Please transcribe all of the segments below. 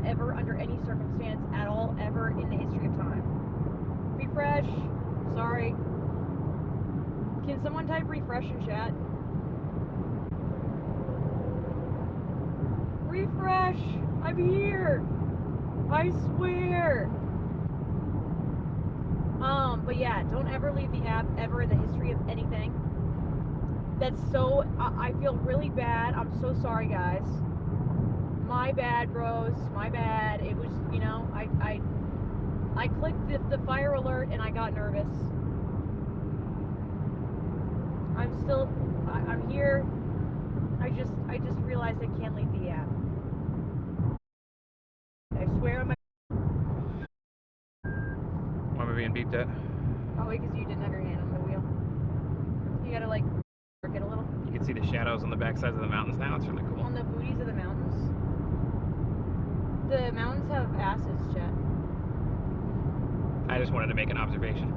ever, under any circumstance at all, ever in the history of time. Refresh. Sorry. Can someone type refresh in chat? Refresh! I'm here! I swear! But yeah, don't ever leave the app ever in the history of anything. That's so, I feel really bad. I'm so sorry, guys. My bad, bros. My bad. It was, you know, I clicked the fire alert and I got nervous. I'm here. I just realized I can't leave the app. I swear on my... Why am I being beeped at? Probably because you didn't have your hand on the wheel. You gotta, like, work it a little. You can see the shadows on the back sides of the mountains now. It's really cool. On the booties of the mountains. The mountains have asses, Chet. I just wanted to make an observation.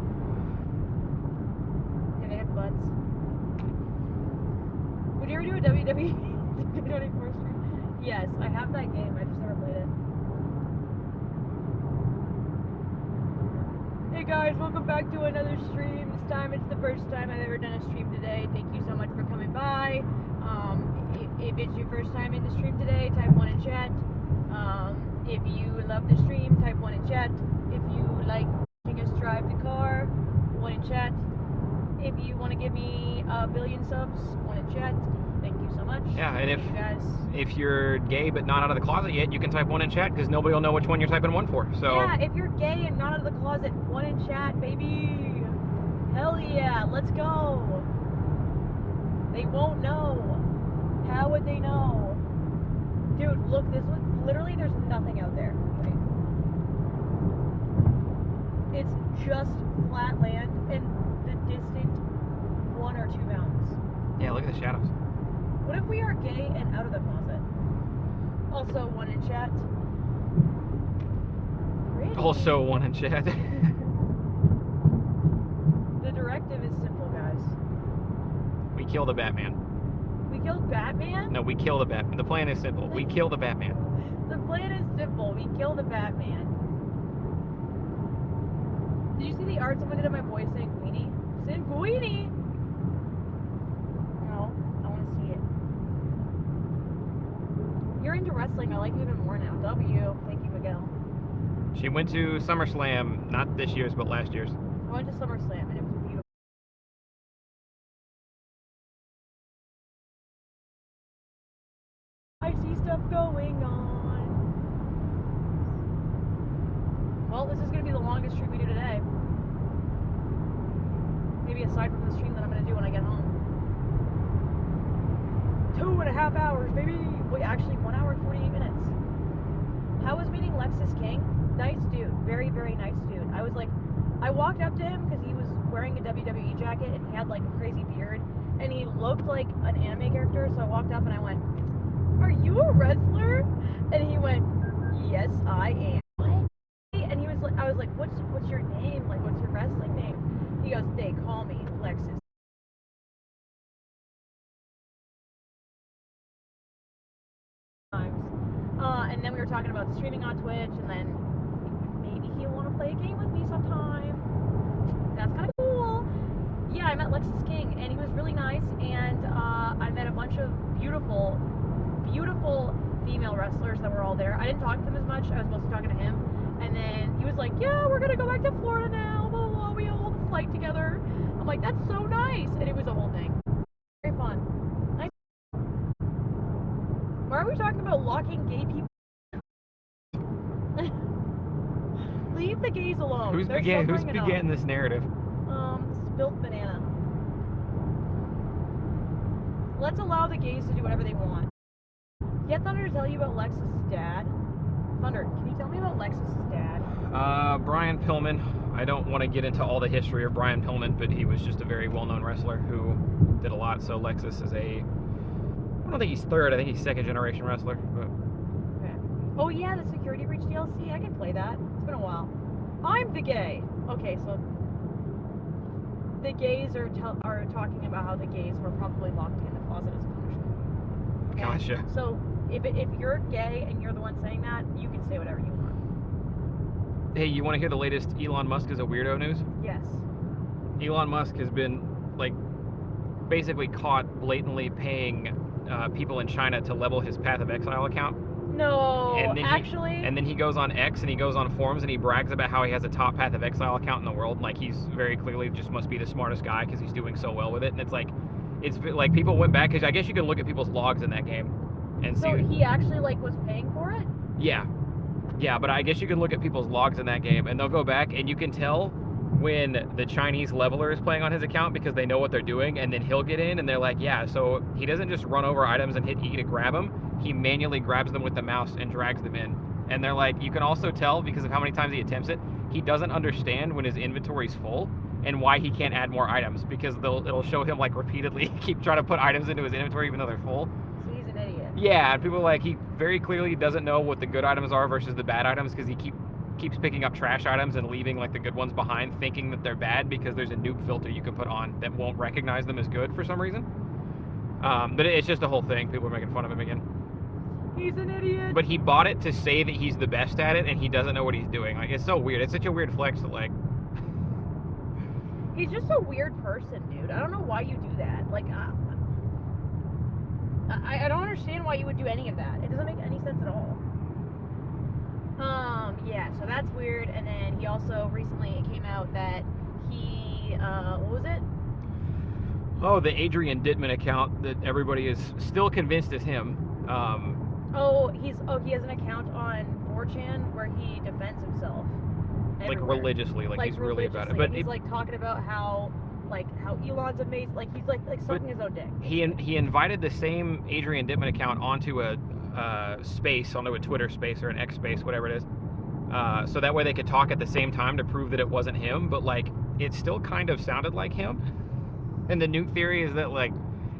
Yeah, they have butts. Would you ever do a WWE 24 stream? Yes, I have that game. I just never played it. Hey guys, welcome back to another stream. This time it's the first time I've ever done a stream today. Thank you so much for coming by. If it's your first time in the stream today, type 1 in chat. If you love the stream, type 1 in chat. If you like watching us drive the car, 1 in chat. If you want to give me a billion subs, 1 in chat. Thank you so much. Yeah, and Thank you guys. if you're gay but not out of the closet yet, you can type 1 in chat because nobody will know which one you're typing 1 for. So yeah, if you're gay and not out of the closet, 1 in chat, baby. Hell yeah, let's go. They won't know. How would they know? Dude, look, this was literally, there's nothing out there. Wait. It's just flat land and the distant 1 or 2 mountains. yeah, look at the shadows. What if we are gay and out of the closet? Also, 1 in chat. Pretty. Also 1 in chat. The directive is simple, guys. We kill the Batman. We killed Batman? No, we kill the Batman. The plan is simple. We kill the Batman. The plan is simple. We kill the Batman. Did you see the art someone did of my voice saying Queenie? Saying Queenie! No, I want to see it. You're into wrestling. I like you even more now. W. Thank you, Miguel. She went to SummerSlam, not this year's, but last year's. I went to SummerSlam and it was beautiful. I see stuff going on. Well, this is going to be the longest stream we do today. Maybe aside from the stream that I'm going to do when I get home. 2.5 hours, baby! Wait, actually 1 hour and 48 minutes. How was meeting Lexus King? Nice dude. Very, very nice dude. I was like, I walked up to him because he was wearing a WWE jacket and he had like a crazy beard. And he looked like an anime character, so I walked up and I went, "Are you a wrestler?" And he went, "Yes, I am." What? And he was like, I was like, what's your name? Like, what's your wrestling name? He goes, "They call me Lexus." And then we were talking about streaming on Twitch, and then maybe he'll want to play a game with me sometime. That's kind of cool. Yeah, I met Lexus King, and he was really nice, and I met a bunch of beautiful, beautiful female wrestlers that were all there. I didn't talk to them as much. I was mostly talking to him. And then he was like, "Yeah, we're going to go back to Florida now, blah, blah, blah. We all have a flight together." I'm like, "That's so nice." And it was a whole thing. Very fun. Nice. Why are we talking about locking gay people? Leave the gays alone. Who's began this narrative? Spilt banana. Let's allow the gays to do whatever they want. Get Thunder to tell you about Lexus' dad. Thunder, can you tell me about Lexus' dad? Brian Pillman. I don't want to get into all the history of Brian Pillman, but he was just a very well-known wrestler who did a lot. So Lexus is I don't think he's third. I think he's second-generation wrestler. But okay. Oh yeah, the Security Breach DLC. I can play that. It's been a while. I'm the gay. Okay, so the gays are talking about how the gays were probably locked in the closet as a punishment. gotcha. So if you're gay and you're the one saying that, you can say whatever you want. Hey, you want to hear the latest Elon Musk is a weirdo news? Yes. Elon Musk has been like basically caught blatantly paying people in China to level his Path of Exile account. No, And then actually. and then he goes on X and he goes on forums and he brags about how he has a top Path of Exile account in the world. Like he's very clearly just must be the smartest guy because he's doing so well with it. And it's like people went back because I guess you can look at people's logs in that game and So see. he actually like was paying for it? Yeah, but I guess you can look at people's logs in that game and they'll go back and you can tell when the Chinese leveler is playing on his account because they know what they're doing, and then he'll get in and they're like, yeah, so he doesn't just run over items and hit E to grab them, he manually grabs them with the mouse and drags them in. And they're like, you can also tell because of how many times he attempts it, he doesn't understand when his inventory's full and why he can't add more items because it'll show him like repeatedly keep trying to put items into his inventory even though they're full. So he's an idiot. Yeah, and people are like, he very clearly doesn't know what the good items are versus the bad items because he keeps picking up trash items and leaving like the good ones behind, thinking that they're bad because there's a noob filter you can put on that won't recognize them as good for some reason. But it's just a whole thing. People are making fun of him again. He's an idiot. But he bought it to say that he's the best at it, and he doesn't know what he's doing. Like, it's so weird. It's such a weird flex that, like... He's just a weird person, dude. I don't know why you do that. Like, I don't understand why you would do any of that. It doesn't make any sense at all. Yeah, so that's weird. And then he also recently, it came out that he, what was it? Oh, the Adrian Dittman account that everybody is still convinced is him. He has an account on 4chan where he defends himself. Like everywhere. religiously, like he's really about it. But he's like talking about how Elon's amazing. Like he's like sucking his own dick. He invited the same Adrian Dittman account onto a space, onto a Twitter space or an X space, whatever it is. So that way they could talk at the same time to prove that it wasn't him, but like it still kind of sounded like him. And the nuke theory is that like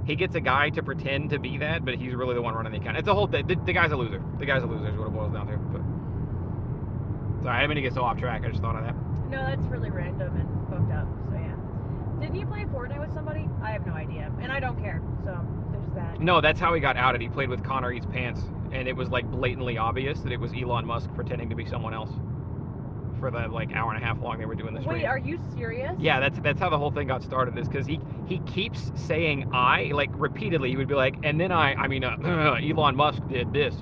he gets a guy to pretend to be that, but he's really the one running the account. It's a whole thing. The guy's a loser. The guy's a loser is what it boils down to. But sorry, I didn't mean to get so off track. I just thought of that. No, that's really random and fucked up. So yeah. Didn't he play Fortnite with somebody? I have no idea, and I don't care. So there's that. No, that's how he got outed. He played with Connor Eats Pants, and it was like blatantly obvious that it was Elon Musk pretending to be someone else for the like hour and a half long they were doing the stream. Wait, are you serious? Yeah, that's how the whole thing got started. Is because he keeps saying I like repeatedly. He would be like, and then Elon Musk did this.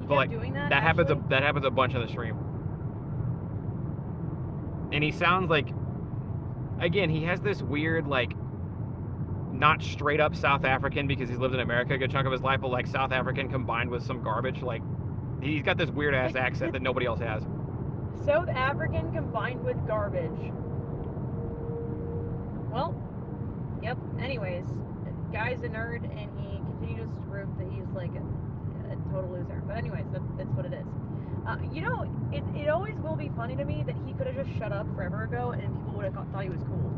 He But like doing that happens a bunch on the stream. And he sounds like, again, he has this weird like not straight up South African because he's lived in America a good chunk of his life, but like South African combined with some garbage. Like he's got this weird ass accent that nobody else has. South African combined with garbage. Well, yep. Anyways, guy's a nerd, and he continues to prove that he's like a total loser. But anyways, that's what it is. It always will be funny to me that he could have just shut up forever ago, and people would have thought he was cool.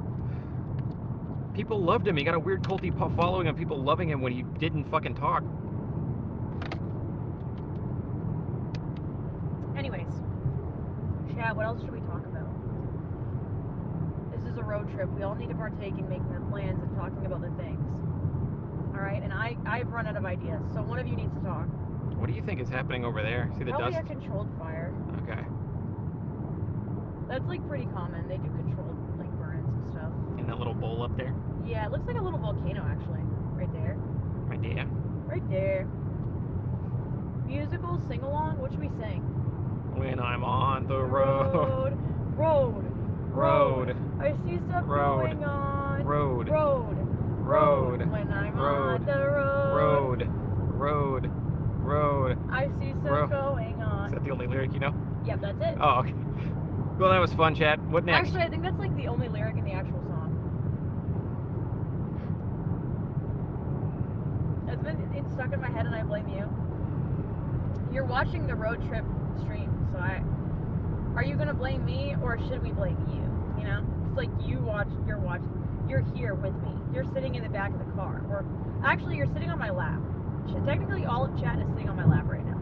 People loved him. He got a weird culty following of people loving him when he didn't fucking talk. Anyways, chat, what else should we talk about? This is a road trip. We all need to partake in making our plans and talking about the things. Alright, and I've run out of ideas, so one of you needs to talk. What do you think is happening over there? See the Probably dust? a controlled fire. Okay. That's like pretty common. They do controlled like burns and stuff. In that little bowl up there? Yeah, it looks like a little volcano actually. Right there. Right there. Right there. Musical sing along? What should we sing? When I'm on the road. Road. I see stuff Road. going on. Road. When I'm on the road. Road. I see stuff going on. Is that the only lyric you know? Yep, that's it. Oh, okay. Well, that was fun, Chad. What next? Actually, I think that's like the only lyric in the actual song. It's stuck in my head, and I blame you. You're watching the road trip stream, so are you gonna blame me, or should we blame you? You know, it's like you're here with me. You're sitting in the back of the car, or actually, you're sitting on my lap. Technically, all of chat is sitting on my lap right now.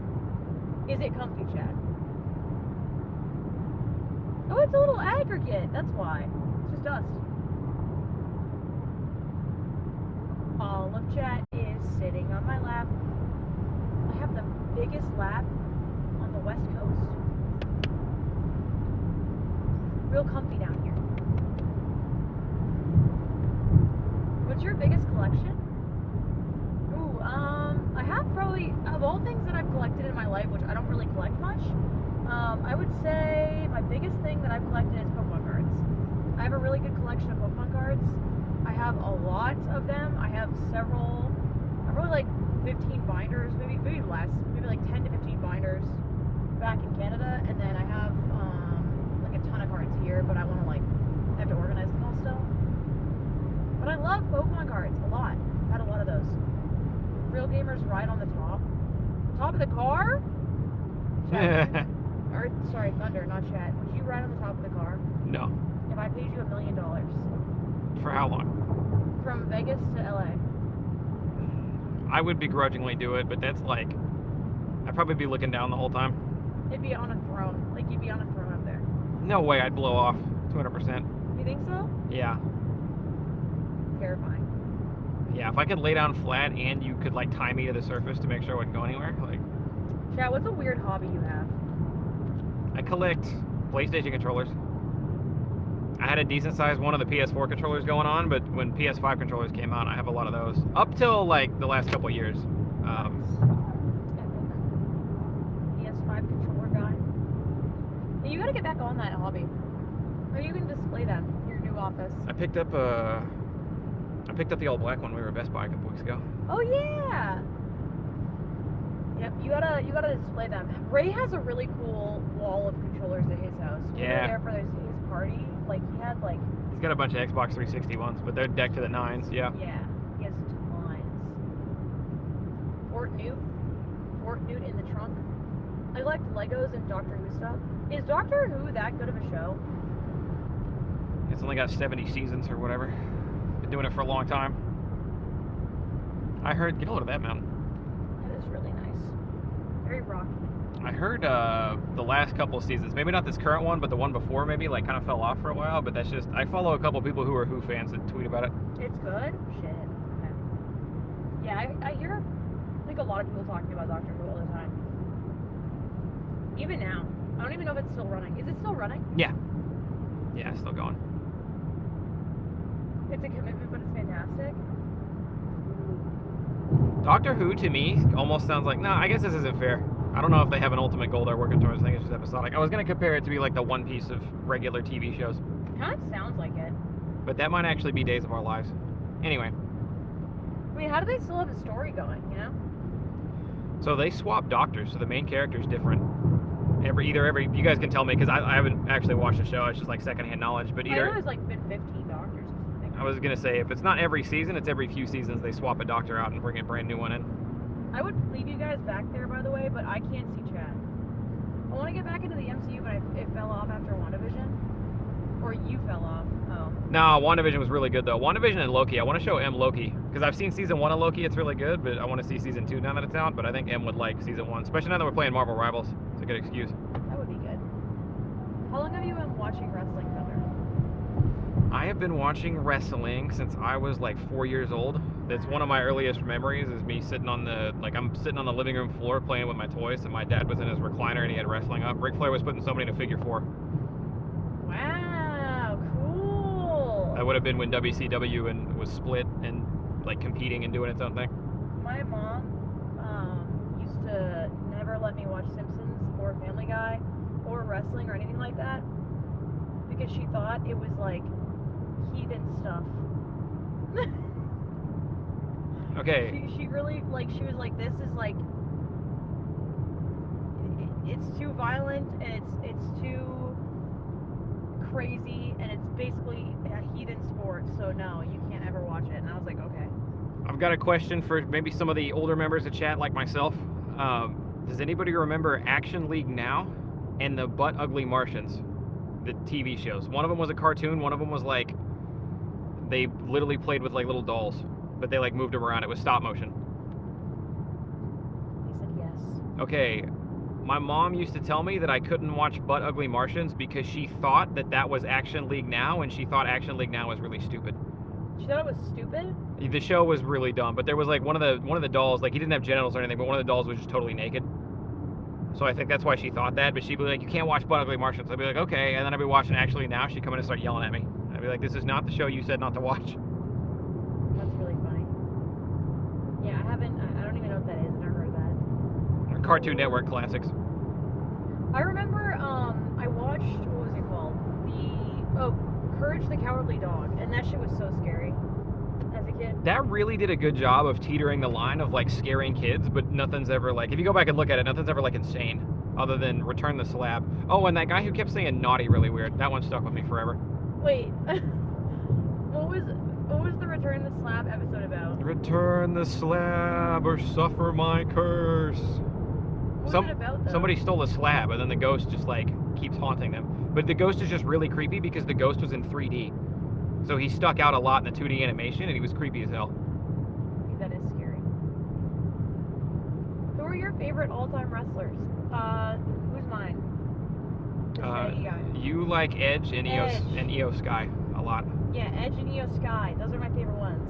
Is it comfy, chat? Oh, it's a little aggregate. That's why. It's just dust. All of chat is sitting on my lap. have the biggest lap on the West Coast. Real comfy down here. What's your biggest collection? Ooh, I have probably, of all things that I've collected in my life, which I don't really collect much, I would say my biggest thing that I've collected is Pokemon cards. I have a really good collection of Pokemon cards. I have a lot of them. I have several, I really like 15 binders, maybe less, maybe like 10 to 15 binders back in Canada, and then I have like a ton of cards here, but I want to like, I have to organize them all still. But I love Pokemon cards a lot. I had a lot of those. Real gamers ride on the top. Top of the car? Chat, or sorry, Thunder, not chat. Would you ride on the top of the car? No. If I paid you $1 million. For how long? From Vegas to LA. I would begrudgingly do it, but that's like, I'd probably be looking down the whole time. It'd be on a throne. Like, you'd be on a throne up there. No way, I'd blow off 200%. You think so? Yeah. Terrifying. Yeah, if I could lay down flat and you could like tie me to the surface to make sure I wouldn't go anywhere, like. Chat, what's a weird hobby you have? I collect PlayStation controllers. I had a decent sized one of the PS4 controllers going on, but when PS5 controllers came out, I have a lot of those. Up till like the last couple of years. Epic. PS5 controller guy. Hey, you gotta get back on that hobby. Or you can display them in your new office. I picked up the all black one we were at Best Buy a couple weeks ago. Oh yeah. Yep, you gotta display them. Ray has a really cool wall of controllers at his house. We were there for his party. Like he had like. He's got a bunch of Xbox 360 ones, but they're decked to the nines. Yeah. Yeah, he has tons. Fort Newt in the trunk. I collect Legos and Doctor Who stuff. Is Doctor Who that good of a show? It's only got 70 seasons or whatever. Been doing it for a long time. I heard. Get a load of that mountain. That is really nice. Very rocky. I heard the last couple of seasons, maybe not this current one, but the one before maybe, like kind of fell off for a while. But that's just, I follow a couple people who are Who fans that tweet about it. It's good? Shit. Okay. Yeah, I hear, I think a lot of people talking about Doctor Who all the time. Even now. I don't even know if it's still running. Is it still running? Yeah. Yeah, it's still going. It's a commitment, but it's fantastic. Doctor Who, to me, almost sounds like, no, I guess this isn't fair. I don't know if they have an ultimate goal they're working towards. I think it's just episodic. I was going to compare it to be like the One Piece of regular TV shows. Kind of sounds like it. But that might actually be Days of Our Lives. Anyway. I mean, how do they still have a story going, you know? So they swap doctors, so the main character's different. You guys can tell me, because I haven't actually watched the show. It's just like secondhand knowledge. But I know there's like been 15 doctors or something. I was going to say, if it's not every season, it's every few seasons they swap a doctor out and bring a brand new one in. I would leave you guys back there, by the way, but I can't see chat. I want to get back into the MCU, but it fell off after WandaVision. Or you fell off. Oh. No, WandaVision was really good, though. WandaVision and Loki. I want to show M Loki, because I've seen season 1 of Loki. It's really good, but I want to see season 2 now that it's out. But I think M would like season 1, especially now that we're playing Marvel Rivals. It's a good excuse. That would be good. How long have you been watching wrestling, Thunder? I have been watching wrestling since I was like 4 years old. That's one of my earliest memories, is me sitting on I'm sitting on the living room floor playing with my toys, and my dad was in his recliner and he had wrestling up. Ric Flair was putting somebody in a figure 4. Wow, cool. That would have been when WCW and was split and like competing and doing its own thing. My mom used to never let me watch Simpsons or Family Guy or wrestling or anything like that because she thought it was like heathen stuff. Okay. She really, like, she was like, this is like, it's too violent and it's too crazy and it's basically a heathen sport, so no, you can't ever watch it. And I was like, okay. I've got a question for maybe some of the older members of chat like myself. Does anybody remember Action League Now and the Butt Ugly Martians, the TV shows? One of them was a cartoon, one of them was like, they literally played with like little dolls, but they like moved them around. It was stop motion. He said yes. Okay, my mom used to tell me that I couldn't watch Butt Ugly Martians because she thought that was Action League Now, and she thought Action League Now was really stupid. She thought it was stupid? The show was really dumb, but there was like one of the dolls, like he didn't have genitals or anything, but one of the dolls was just totally naked. So I think that's why she thought that, but she'd be like, you can't watch Butt Ugly Martians. I'd be like, okay, and then I'd be watching Actually Now, she'd come in and start yelling at me. I'd be like, this is not the show you said not to watch. That's really funny. Yeah, I don't even know what that is. I've never heard that. Or Cartoon Network classics. I remember, I watched, what was it called? Courage the Cowardly Dog, and that shit was so scary as a kid. That really did a good job of teetering the line of like scaring kids, but nothing's ever like, if you go back and look at it, nothing's ever like insane, other than Return the Slab. Oh, and that guy who kept saying naughty really weird, that one stuck with me forever. Wait, what was the Return the Slab episode about? Return the slab or suffer my curse. What was it about, though? Somebody stole a slab, and then the ghost just like keeps haunting them. But the ghost is just really creepy because the ghost was in 3D. So he stuck out a lot in the 2D animation, and he was creepy as hell. That is scary. Who are your favorite all-time wrestlers? Who's mine? You like Edge and Io Sky a lot. Yeah, Edge and Io Sky. Those are my favorite ones.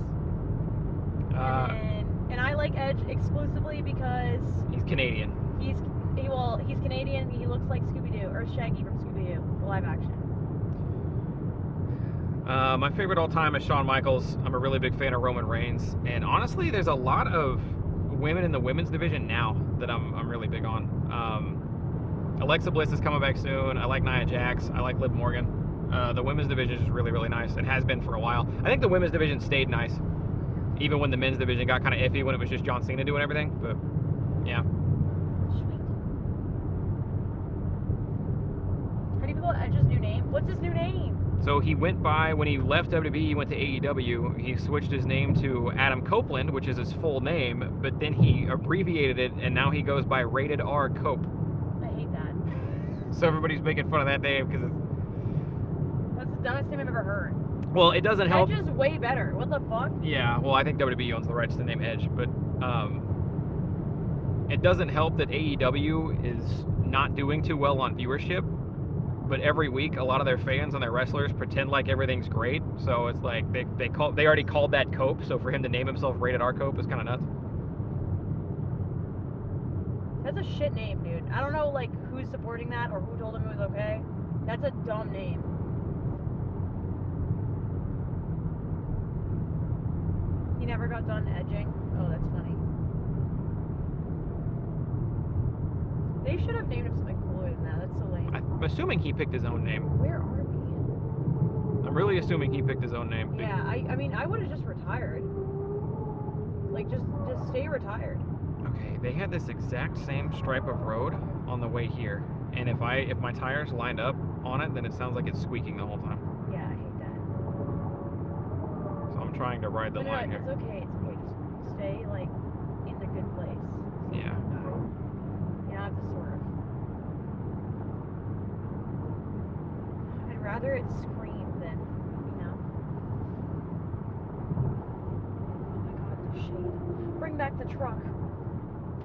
And I like Edge exclusively because he's Canadian. He's Canadian. He looks like Scooby-Doo, or Shaggy from Scooby-Doo, live action. My favorite all time is Shawn Michaels. I'm a really big fan of Roman Reigns, and honestly, there's a lot of women in the women's division now that I'm really big on. Alexa Bliss is coming back soon. I like Nia Jax. I like Liv Morgan. The women's division is really, really nice. It has been for a while. I think the women's division stayed nice, even when the men's division got kind of iffy when it was just John Cena doing everything. But yeah. Sweet. How do you feel about Edge's new name? What's his new name? So he went by, when he left WWE, he went to AEW, he switched his name to Adam Copeland, which is his full name, but then he abbreviated it, and now he goes by Rated R Cope. I hate that. So everybody's making fun of that name, because That's the dumbest name I've ever heard. Well, it doesn't help. Edge is way better. What the fuck? Yeah, well, I think WWE owns the rights to the name Edge, but it doesn't help that AEW is not doing too well on viewership. But every week, a lot of their fans and their wrestlers pretend like everything's great. So it's like they already called that Cope. So for him to name himself Rated R Cope is kind of nuts. That's a shit name, dude. I don't know like who's supporting that or who told him it was okay. That's a dumb name. He never got done edging. Oh, that's funny. They should have named him something cooler than that. That's so lame. I'm assuming he picked his own name. Where are we? I'm really assuming he picked his own name. Yeah, I mean, I would have just retired. Like, just stay retired. Okay, they had this exact same stripe of road on the way here, and if my tires lined up on it, then it sounds like it's squeaking the whole time. Yeah, I hate that. So I'm trying to ride the line here. It's okay. Just stay like in the good place. Yeah. You don't have to swerve. I'd rather it scream than, you know. Oh my god, the shade. Bring back the truck.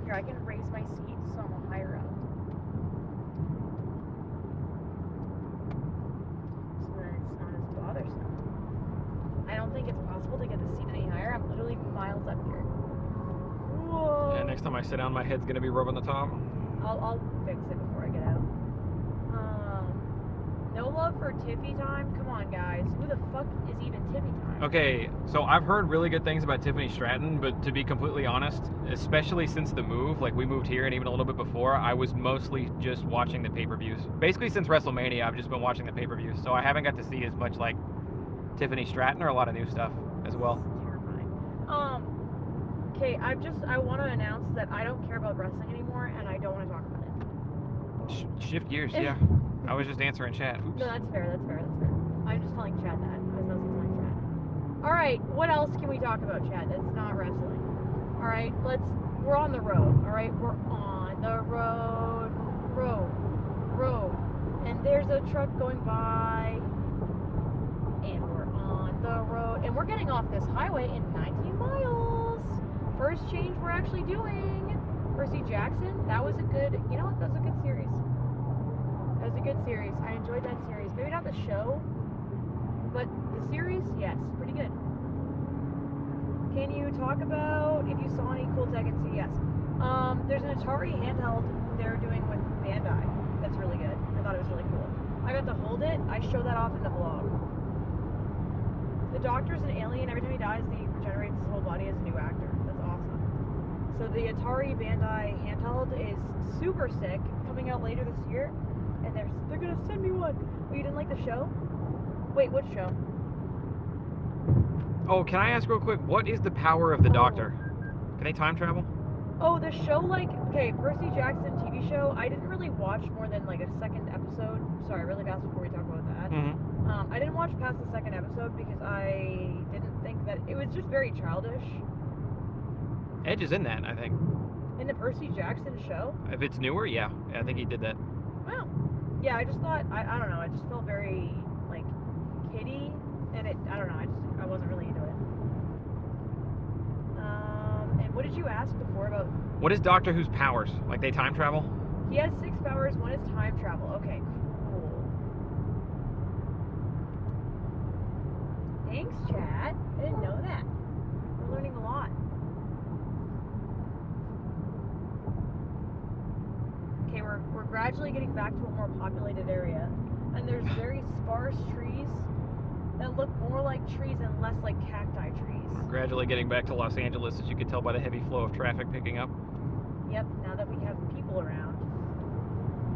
Here, I can raise my seat so I'm higher up. So then it's not as bothersome. I don't think it's possible to get the seat any higher. I'm literally miles up here. Whoa. Yeah, next time I sit down, my head's gonna be rubbing the top. I'll fix it before I get out. No love for Tiffy time? Come on, guys. Who the fuck is even Tiffy time? Okay, so I've heard really good things about Tiffany Stratton, but to be completely honest, especially since the move, like we moved here and even a little bit before, I was mostly just watching the pay-per-views. Basically since WrestleMania, I've just been watching the pay-per-views, so I haven't got to see as much like Tiffany Stratton or a lot of new stuff as well. It's terrifying. Okay, I want to announce that I don't care about wrestling anymore, and I don't want to talk about it. Shift gears, yeah. I was just answering chat. Oops. No, that's fair. I'm just telling Chad that. I was telling Chad. Alright, what else can we talk about, Chad, that's not wrestling? Alright, we're on the road, alright? We're on the road. And there's a truck going by. And we're on the road. And we're getting off this highway in 19 miles. First change we're actually doing. Percy Jackson, that was a good, you know what, that was a good series. That was a good series. I enjoyed that series. Maybe not the show, but the series, yes, pretty good. Can you talk about if you saw any cool tech at CES? There's an Atari handheld they're doing with Bandai that's really good. I thought it was really cool. I got to hold it. I showed that off in the vlog. The Doctor's an alien. Every time he dies, he regenerates his whole body as a new actor. That's awesome. So the Atari Bandai handheld is super sick, coming out later this year, and they're gonna send me one. Oh, you didn't like the show? Wait, what show? Oh, can I ask real quick, what is the power of the Doctor? Can they time travel? Oh, the show, okay, Percy Jackson TV show, I didn't really watch more than like a second episode. Sorry, really fast before we talk about that. Mm-hmm. I didn't watch past the second episode because I didn't think that, it was just very childish. Edge is in that, I think. In the Percy Jackson show? If it's newer, yeah. I think he did that. Wow. Yeah, I just thought, I don't know, it just felt very, like, kiddie, and I don't know, I wasn't really into it. And what did you ask before about? What is Doctor Who's powers? Like, they time travel? He has 6 powers, one is time travel. Okay, cool. Thanks, chat. I didn't know that. We're learning a lot. Okay, we're gradually getting back to a more populated area, and there's very sparse trees that look more like trees and less like cacti trees. We're gradually getting back to Los Angeles, as you can tell by the heavy flow of traffic picking up. Yep, now that we have people around.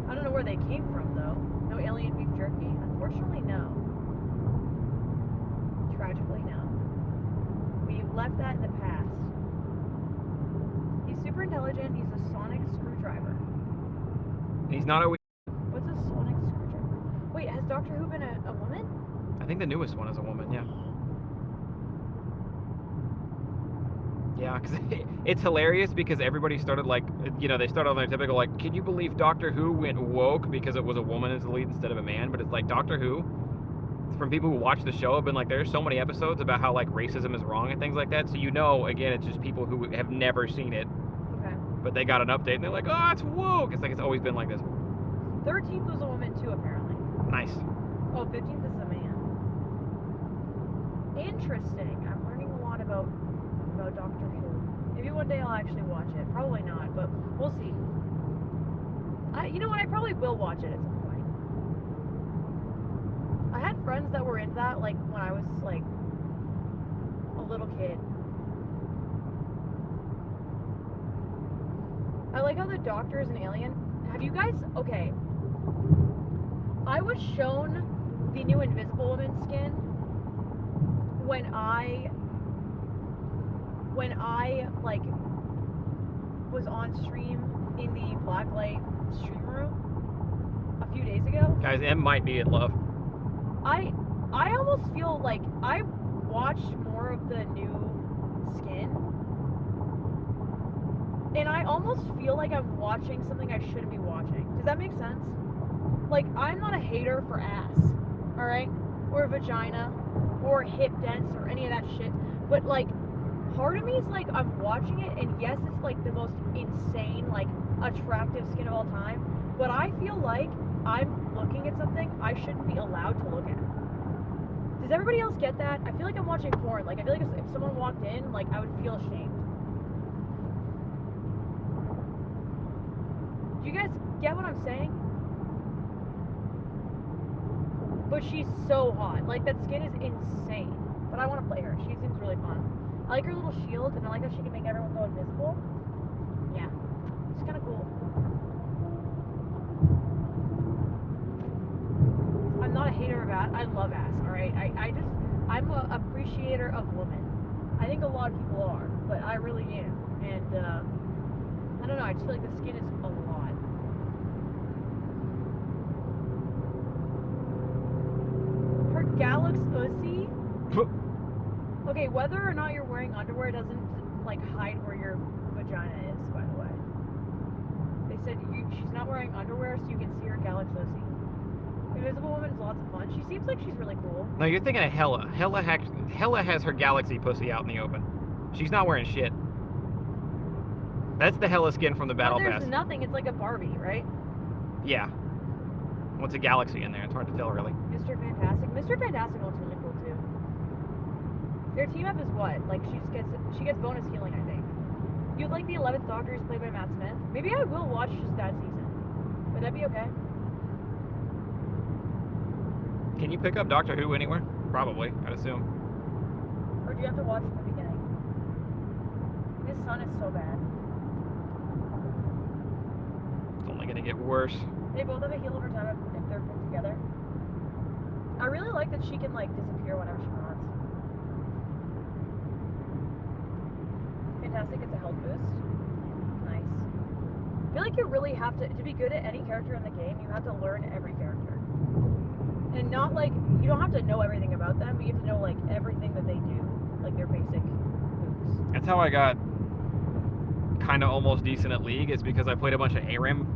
I don't know where they came from, though. No alien beef jerky? Unfortunately, no. Tragically, no. We've left that in the past. He's super intelligent. He's a sonic screwdriver. He's not always... What's a sonic screwdriver? Wait, has Doctor Who been a woman? I think the newest one is a woman, yeah. Yeah, because it's hilarious because everybody started they started on their typical can you believe Doctor Who went woke because it was a woman as the lead instead of a man? But it's like Doctor Who, from people who watch the show, have been like, there's so many episodes about how racism is wrong and things like that. So again, it's just people who have never seen it. Okay. But they got an update and they're like, oh, it's woke. It's like it's always been like this. 13th was a woman too, apparently. Nice. Oh, 15th is a man. Interesting. I'm learning a lot about Doctor Who. Maybe one day I'll actually watch it. Probably not, but we'll see. You know what? I probably will watch it at some point. I had friends that were into that, when I was, a little kid. I like how the Doctor is an alien. Have you guys... Okay. I was shown the new Invisible Woman skin when I was on stream in the Blacklight stream room a few days ago. Guys, M might be in love. I almost feel like I watched more of the new skin, and I almost feel like I'm watching something I shouldn't be watching. Does that make sense? I'm not a hater for ass, alright? Or vagina, or hip dents, or any of that shit. But, part of me is I'm watching it, and yes, it's the most insane, attractive skin of all time. But I feel like I'm looking at something I shouldn't be allowed to look at. Does everybody else get that? I feel like I'm watching porn. I feel like if someone walked in, I would feel ashamed. Do you guys get what I'm saying? But she's so hot. That skin is insane. But I want to play her. She seems really fun. I like her little shield, and I like how she can make everyone go invisible. Yeah. It's kind of cool. I'm not a hater of ass. I love ass, alright? I'm an appreciator of women. I think a lot of people are, but I really am. And, I don't know, I just feel like the skin is a lot. Her Galax Ussy? Okay, whether or not you're wearing underwear doesn't, hide where your vagina is, by the way. They said she's not wearing underwear, so you can see her Galax Ussy. Invisible Woman is lots of fun. She seems like she's really cool. No, you're thinking of Hella. Hella has her galaxy pussy out in the open. She's not wearing shit. That's the Hella skin from the Battle Pass. There's nothing. It's like a Barbie, right? Yeah. What's a galaxy in there? It's hard to tell, really. Mr. Fantastic. Mr. Fantastic looks really cool, too. Their team up is what? Like she gets bonus healing, I think. You'd like the 11th Doctor is played by Matt Smith. Maybe I will watch just that season. Would that be okay? Can you pick up Doctor Who anywhere? Probably, I'd assume. Or do you have to watch from the beginning? This sun is so bad. It's only gonna get worse. They both have a heal over time if they're put together. I really like that she can like disappear whenever she wants. Fantastic, it's a health boost. Nice. I feel like you really have to be good at any character in the game, you have to learn every character. And not like, you don't have to know everything about them, but you have to know like everything that they do, like their basic moves. That's how I got kind of almost decent at League, is because I played a bunch of Emerome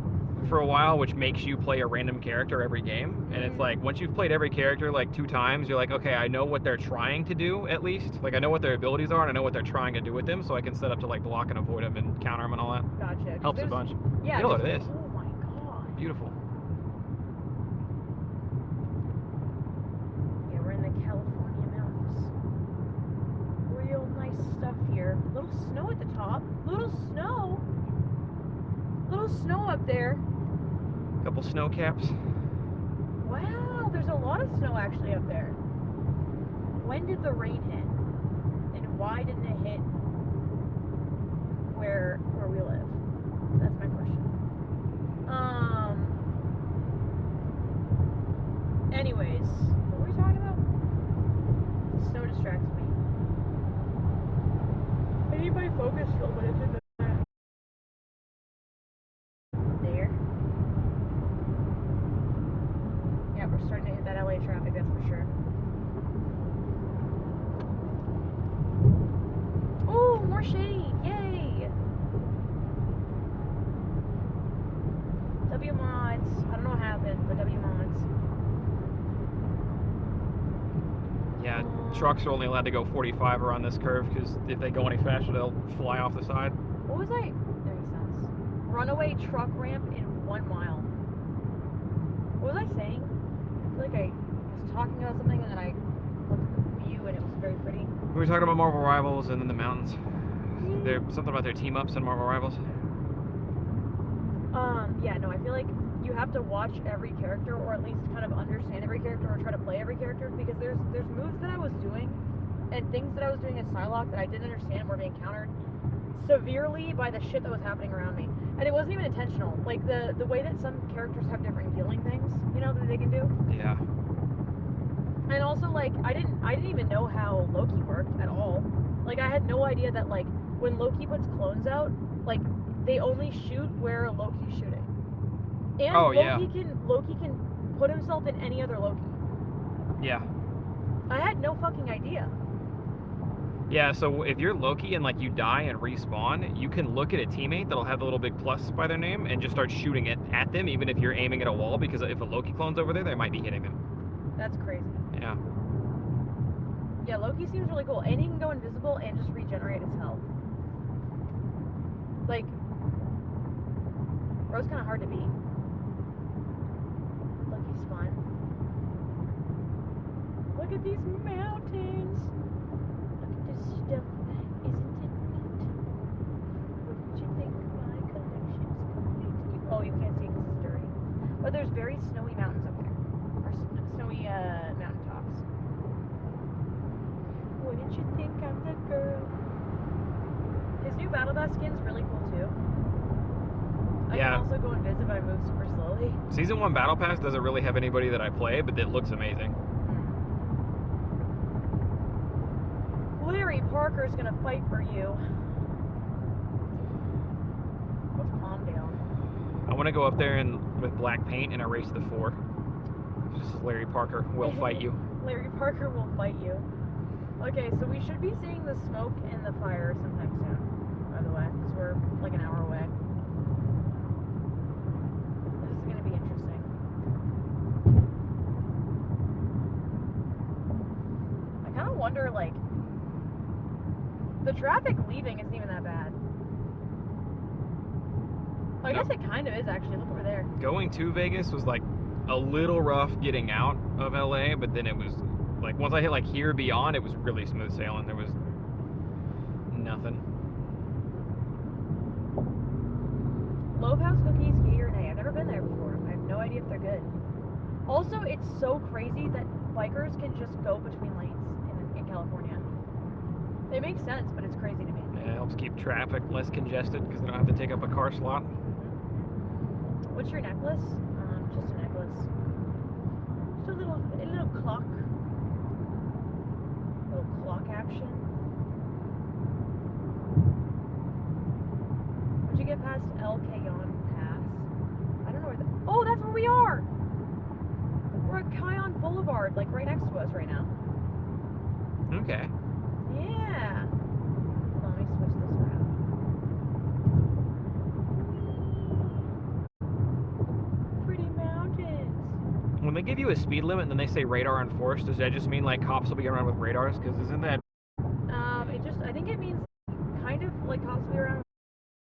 for a while, which makes you play a random character every game. And it's like, once you've played every character like 2 times, you're like, okay, I know what they're trying to do at least. Like, I know what their abilities are, and I know what they're trying to do with them, so I can set up to like block and avoid them and counter them and all that. Gotcha. Helps a bunch. Yeah. Look at this. Oh my god. Beautiful. Yeah, we're in the California mountains. Real nice stuff here. Little snow at the top. Little snow. Little snow up there. Couple snow caps. Wow, there's a lot of snow actually up there. When did the rain hit? And why didn't it hit where we live? That's my question. Anyways, what were we talking about? Snow distracts me. I need my focus field, but it's in the there. Yeah, we're starting to hit that LA traffic, that's for sure. Oh, more shade! Yay! W mods. I don't know what happened, but W mods. Yeah, trucks are only allowed to go 45 around this curve, because if they go any faster, they'll fly off the side. What was I? That makes sense. Runaway truck ramp in 1 mile. What was I saying? I feel like I was talking about something and then I looked at the view and it was very pretty. We were talking about Marvel Rivals and then the mountains. There's something about their team ups in Marvel Rivals. Yeah, no, I feel like you have to watch every character, or at least kind of understand every character, or try to play every character, because there's moves that I was doing and things that I was doing as Psylocke that I didn't understand were being countered severely by the shit that was happening around me. And it wasn't even intentional. Like the way that some characters have different healing things, you know, that they can do. Yeah. And also, like, I didn't even know how Loki worked at all. Like, I had no idea that, like, when Loki puts clones out, like, they only shoot where Loki's shooting. And Loki can put himself in any other Loki. Yeah. I had no fucking idea. Yeah, so if you're Loki and like you die and respawn, you can look at a teammate that'll have the little big plus by their name and just start shooting it at them, even if you're aiming at a wall, because if a Loki clone's over there, they might be hitting them. That's crazy. Yeah. Yeah, Loki seems really cool, and he can go invisible and just regenerate his health. Like, bro's kind of hard to beat. Loki's fun. Look at these mountains. Look at this stuff. Isn't it neat? Wouldn't you think my collection's complete? Oh, you can't see because it's dirty. But there's very snowy mountains up there. Or snowy mountain tops. Wouldn't you think I'm the girl? His new Battle Pass skin's really cool too. I can also go invisible if I move super slowly. Season 1 Battle Pass doesn't really have anybody that I play, but it looks amazing. Larry Parker's gonna fight for you. What's Palmdale? I want to go up there and with black paint and erase the 4. Just Larry Parker will fight you. Larry Parker will fight you. Okay, so we should be seeing the smoke and the fire sometime soon, by the way, because we're like an hour away. This is gonna be interesting. I kind of wonder, like, the traffic leaving isn't even that bad. I guess it kind of is, actually. Look over there. Going to Vegas was like a little rough getting out of LA, but then it was Like once I hit like here beyond, it was really smooth sailing. There was nothing. Loaf House cookies, yay or nay? I've never been there before. I have no idea if they're good. Also, it's so crazy that bikers can just go between lanes in California. It makes sense, but it's crazy to me. Yeah, it helps keep traffic less congested because they don't have to take up a car slot. What's your necklace? Just a necklace. Just a little clock. Little clock action. Once you get past El Cajon Pass, I don't know where the... Oh, that's where we are! We're at Cajon Boulevard, like right next to us right now. Okay. Yeah. Hold on, let me switch this around. Pretty mountains. When they give you a speed limit and then they say radar enforced, does that just mean like cops will be around with radars? Because isn't that... I think it means kind of like cops will be around,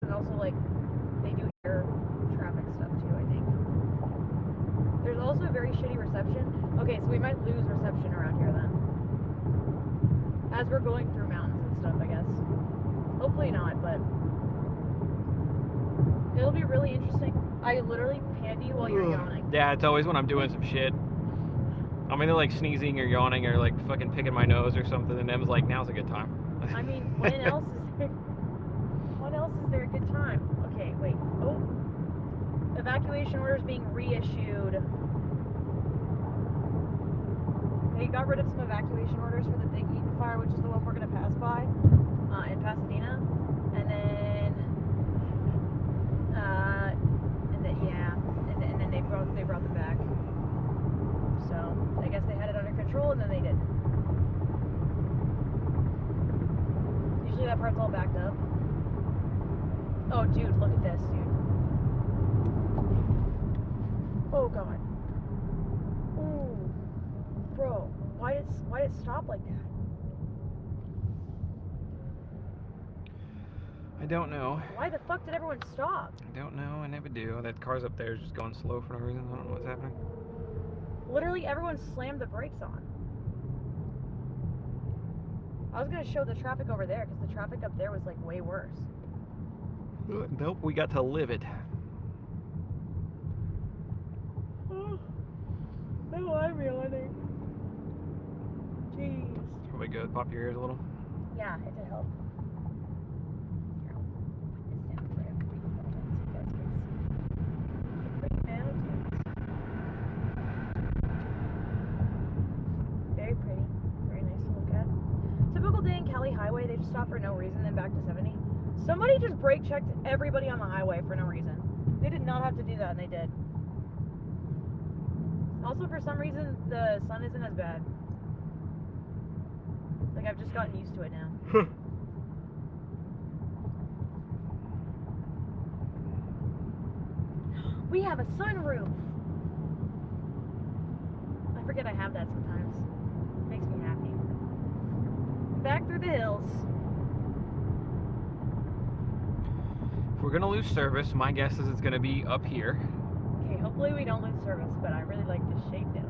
and also like they do air traffic stuff too, I think. There's also very shitty reception. Okay, so we might lose reception around here then. As we're going through mountains and stuff, I guess. Hopefully not, but it'll be really interesting. I literally panned you while you're yawning. Yeah, it's always when I'm doing some shit. I'm either like sneezing or yawning or like fucking picking my nose or something, and Em's like, now's a good time. I mean, when else is there a good time? Okay, wait. Oh. Evacuation orders being reissued. They got rid of some evacuation orders for the big Eaton fire, which is the one we're going to pass by in Pasadena. And then they brought them back. So I guess they had it under control, and then they didn't. Usually that part's all backed up. Oh, dude, look at this, dude. Oh god. Ooh, bro, why did it stop like that? I don't know. Why the fuck did everyone stop? I don't know. I never do. That car's up there is just going slow for no reason. I don't know what's happening. Literally, everyone slammed the brakes on. I was gonna show the traffic over there because the traffic up there was like way worse. Nope, we got to live it. Oh, no, I'm yawning. Jeez. It's probably good. Pop your ears a little. Yeah, it did help. Here, I'll put this down for everybody so you guys can see the pretty mountains. Very pretty. Very nice to look at. Typical day in Cali Highway, they just stop for no reason, then back to 70. Somebody just brake checked everybody on the highway for no reason. They did not have to do that, and they did. Also, for some reason, the sun isn't as bad. Like, I've just gotten used to it now. We have a sunroof! I forget I have that sometimes. It makes me happy. Back through the hills. If we're gonna lose service, my guess is it's gonna be up here. Okay, hopefully we don't lose service, but I really like this shape now.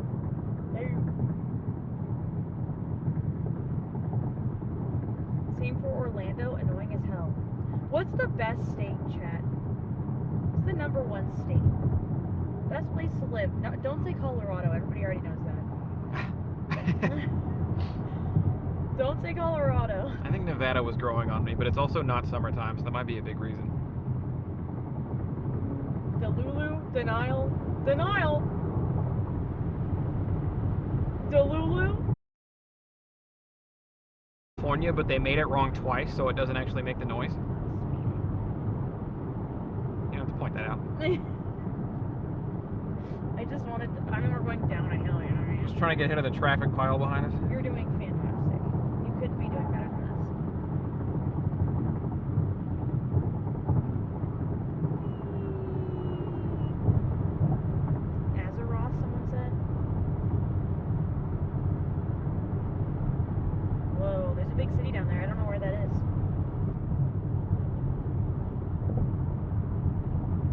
Same for Orlando, annoying as hell. What's the best state, chat? What's the #1 state? Best place to live? No, don't say Colorado, everybody already knows that. Don't say Colorado. I think Nevada was growing on me, but it's also not summertime, so that might be a big reason. Delulu, denial, denial. Delulu. California, but they made it wrong twice, so it doesn't actually make the noise. You don't have to point that out. I just wanted to, I mean, we're going down a hill, you know what I mean? Just trying to get ahead of the traffic pile behind us. You're doing fantastic. You couldn't be doing better than this. Azeroth, someone said. Whoa, there's a big city down there. I don't know where that is.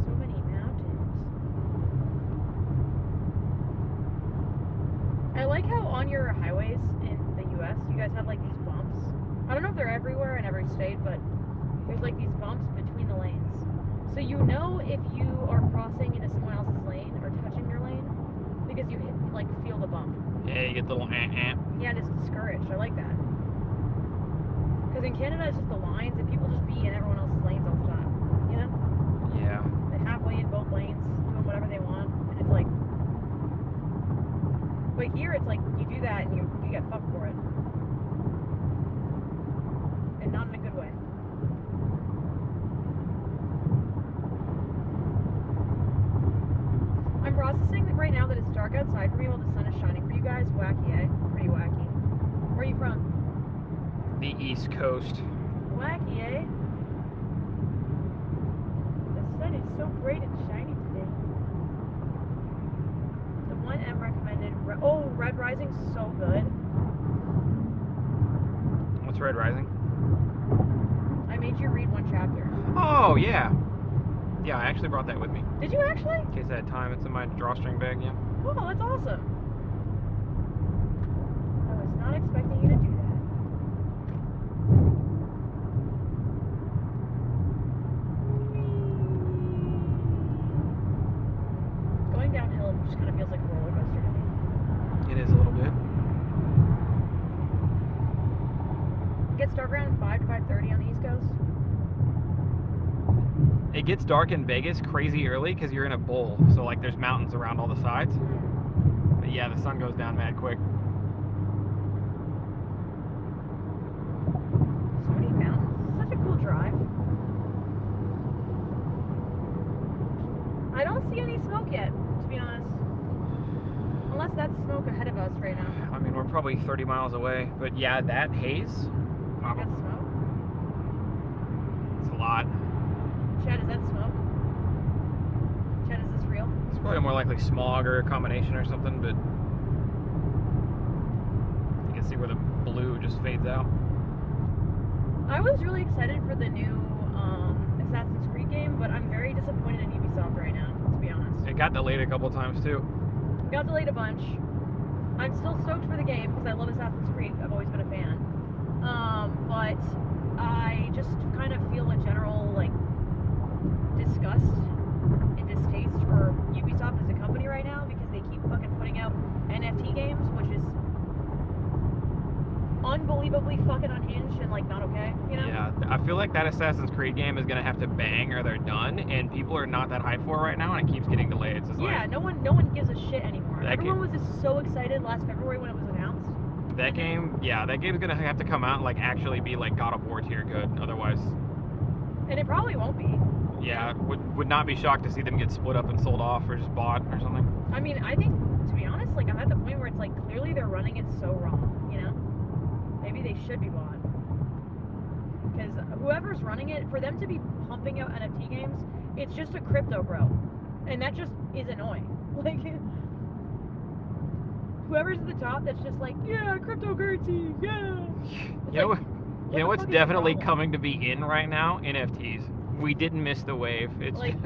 So many mountains. I like like how on your highways in the U.S. you guys have like these bumps. I don't know if they're everywhere in every state, but there's like these bumps between the lanes. So you know if you are crossing into someone else's lane or touching your lane because you like feel the bump. Yeah, you get the little Yeah, and it's discouraged. I like that. Because in Canada it's just the lines and people just be in everyone else's lanes all the time. You know? Yeah. They're halfway in both lanes, doing whatever they want, and it's like. But here it's like you do that and you get fucked for it. And not in a good way. I'm processing right now that it's dark outside for me while the sun is shining for you guys. Wacky, eh? Pretty wacky. Where are you from? The East Coast. Wacky, eh? The sun is so bright and shiny today. The one M recommended. Oh, Red Rising's so good. What's Red Rising? I made you read one chapter. Oh, yeah. Yeah, I actually brought that with me. Did you actually? In case I had time. It's in my drawstring bag, yeah. Oh, that's awesome. I was not expecting you to do that. Going downhill just kind of feels like a roller coaster to me. It is a little bit. It gets dark around 5 to 5:30 on the East Coast. It gets dark in Vegas crazy early because you're in a bowl. So, like, there's mountains around all the sides. But yeah, the sun goes down mad quick. So many mountains. Such a cool drive. I don't see any smoke yet, to be honest. Unless that's smoke ahead of us right now. I mean, we're probably 30 miles away. But yeah, that haze. That's smoke? It's a lot. Chad, is that smoke? Chad, is this real? It's probably more likely smog or a combination or something, but you can see where the blue just fades out. I was really excited for the new Assassin's Creed game, but I'm very disappointed in Ubisoft right now, to be honest. It got delayed a couple times too. Got delayed a bunch. I'm still stoked for the game because I love Assassin's Creed. I've always been a fan. But I just kind of feel a general like disgust and distaste for Ubisoft as a company right now because they keep fucking putting out NFT games, which is unbelievably fucking unhinged and like not okay, you know? Yeah, I feel like that Assassin's Creed game is gonna have to bang or they're done, and people are not that hyped for it right now, and it keeps getting delayed. It's just Yeah, like, no one gives a shit anymore. Everyone was just so excited last February when it was announced. that game, yeah, that game's gonna have to come out and like actually be like God of War tier good. Otherwise, And it probably won't be. yeah, would not be shocked to see them get split up and sold off or just bought or something. I mean, I think, to be honest, like I'm at the point where it's like clearly they're running it so wrong, you know? Maybe they should be bought. Because whoever's running it, for them to be pumping out NFT games, it's just a crypto bro. And that just is annoying. Like, whoever's at the top that's just like, yeah, cryptocurrency, yeah. You know what's definitely coming to be in right now? NFTs. We didn't miss the wave. It's like,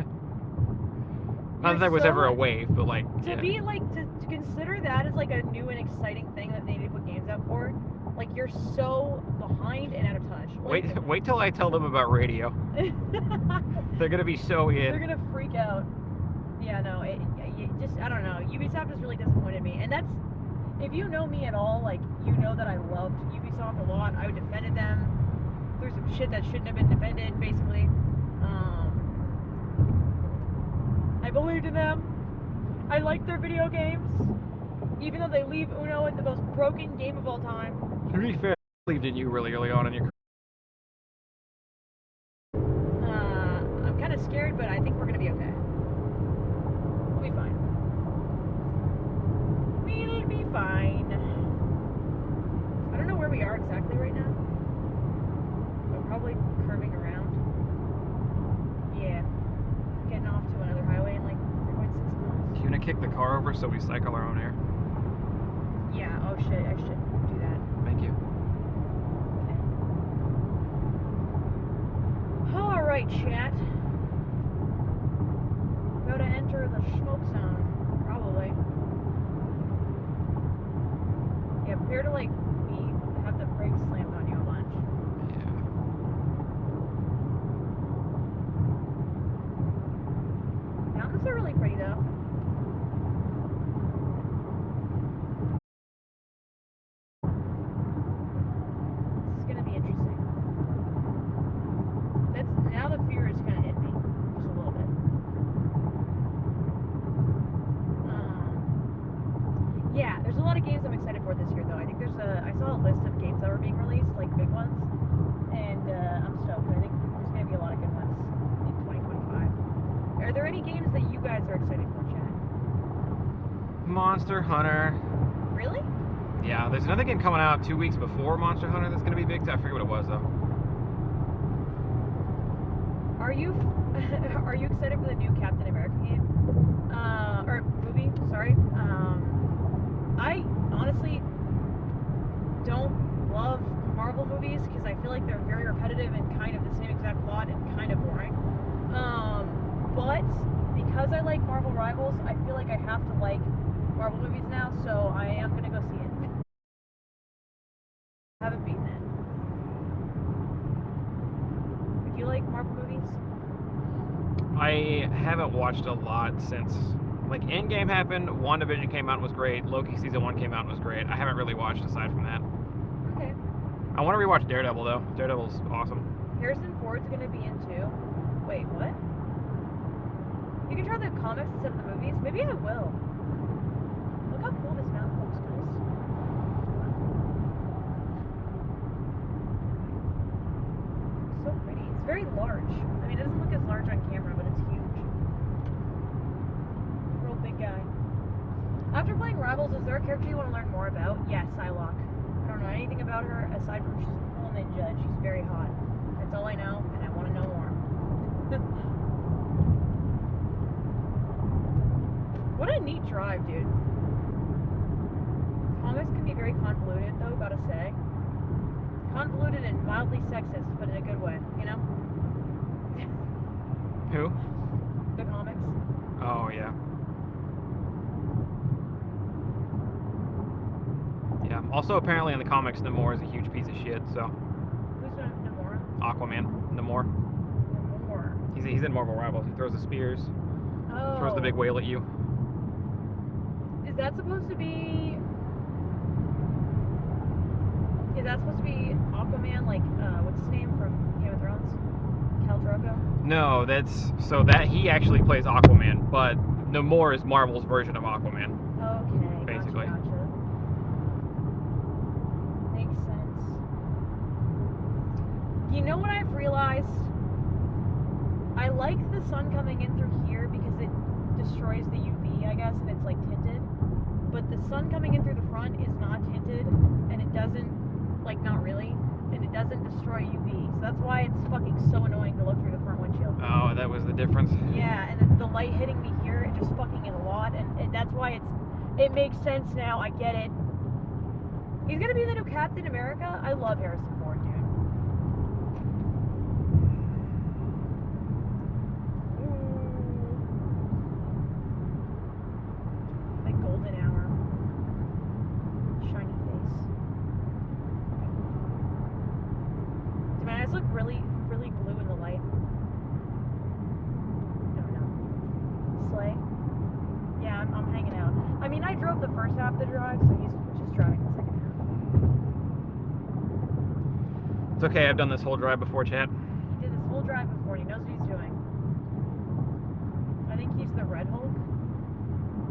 not that there was ever a wave, but like to be like to consider that as like a new and exciting thing that they need to put games out for. Like you're so behind and out of touch. Like, wait till I tell them about radio. They're gonna be so in. They're gonna freak out. Yeah, no, it just I don't know. Ubisoft has really disappointed me, and that's if you know me at all, like you know that I loved Ubisoft a lot. I defended them through some shit that shouldn't have been defended, basically. I believed in them. I liked their video games, even though they leave Uno in the most broken game of all time. To be fair, I believed in you really early on in your career. I'm kind of scared, but I think we're gonna be okay. We'll be fine. We'll be fine. I don't know where we are exactly right now. We're probably curving around. Yeah. Getting off to another highway in like 3.6 miles. You gonna kick the car over so we cycle our own air? Yeah, oh shit, I should do that. Thank you. Okay. Alright, chat. Go to enter the smoke zone. Probably. compared to like me, have the brakes slammed on you a bunch. Yeah. Mountains are really pretty though. This is gonna be interesting. Now the fear is kind of hit me just a little bit. Yeah, there's a lot of games I'm excited for this year though. I think I saw a list of games that were being released, like big ones, and I'm stoked. I think there's gonna be a lot of good ones in 2025. Are there any games that you guys are excited for, Chad? Monster Hunter. Really? Yeah, there's another game coming out 2 weeks before Monster Hunter that's going to be big. I forget what it was though. Are you excited for the new Captain America game? Or movie? Sorry. I honestly don't love Marvel movies because I feel like they're very repetitive and kind of the same exact plot and kind of boring. But because I like Marvel Rivals, I feel like I have to like Marvel movies now, so I am gonna go see it. I haven't beaten it. Would you like Marvel movies? I haven't watched a lot since like Endgame happened. WandaVision came out and was great. Loki season 1 came out and was great. I haven't really watched aside from that. Okay. I want to rewatch Daredevil though. Daredevil's awesome. Harrison Ford's gonna be in too. Wait, what? You can try the comics instead of the movies? Maybe I will. Look how cool this mountain looks, guys. So pretty. It's very large. I mean, it doesn't look as large on camera, but it's huge. Real big guy. After playing Rivals, is there a character you want to learn more about? Yes, Psylocke. I don't know anything about her aside from she's a cool ninja and she's very hot. That's all I know, and I want to know more. What a neat drive, dude. Comics can be very convoluted, though, gotta say. Convoluted and mildly sexist, but in a good way, you know? Who? The comics. Oh yeah. Yeah. Also, apparently in the comics, Namor is a huge piece of shit. So. Who's Namor? Aquaman. Namor. Namor. He's in Marvel Rivals. He throws the spears. Oh. Throws the big whale at you. Is that supposed to be? Is that supposed to be Aquaman? Like, what's his name from Game of Thrones? Khal Drogo? No, that he actually plays Aquaman, but Namor is Marvel's version of Aquaman. Okay. Basically. Gotcha. Makes sense. You know what I've realized? I like the sun coming in through here because it destroys the UV, I guess, and it's like tinted. But the sun coming in through the front is not tinted, and it doesn't, like, not really, and it doesn't destroy UV. So that's why it's fucking so annoying to look through the front windshield. Oh, that was the difference. Yeah, and the light hitting me here, it just fucking is a lot, and that's why it makes sense now. I get it. He's gonna be the new Captain America. I love Harrison Ford, dude. The golden hour. Shiny face. Do my eyes look really, really blue in the light? No. Slay? Yeah, I'm hanging out. I mean, I drove the first half of the drive, so he's just driving the second half. It's okay, I've done this whole drive before, Chad. He did this whole drive before, and he knows what he's doing. I think he's the Red Hulk.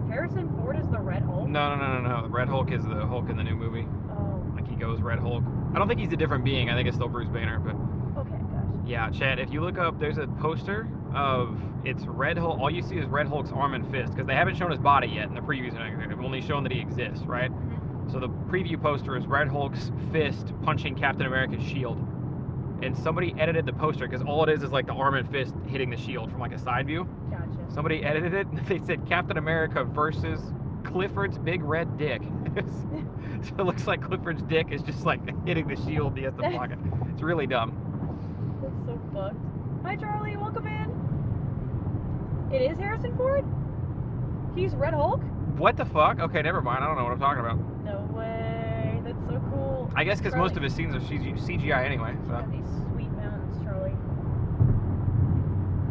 Harrison Ford is the Red Hulk? No. The Red Hulk is the Hulk in the new movie. Oh. Like, he goes Red Hulk. I don't think he's a different being. I think it's still Bruce Banner, but... Okay, gotcha. Yeah, Chad, if you look up, there's a poster of... It's Red Hulk. All you see is Red Hulk's arm and fist, because they haven't shown his body yet in the previews. They've only shown that he exists, right? Mm-hmm. So the preview poster is Red Hulk's fist punching Captain America's shield. And somebody edited the poster, because all it is like the arm and fist hitting the shield from like a side view. Gotcha. Somebody edited it, and they said Captain America versus Clifford's big red dick. So it looks like Clifford's dick is just like hitting the shield. He has to block it. It's really dumb. That's so fucked. Hi, Charlie. Welcome in. It is Harrison Ford? He's Red Hulk? What the fuck? Okay, never mind. I don't know what I'm talking about. No way. That's I guess because most of Charlie. his scenes are CGI anyway. Look So at these sweet mountains, Charlie.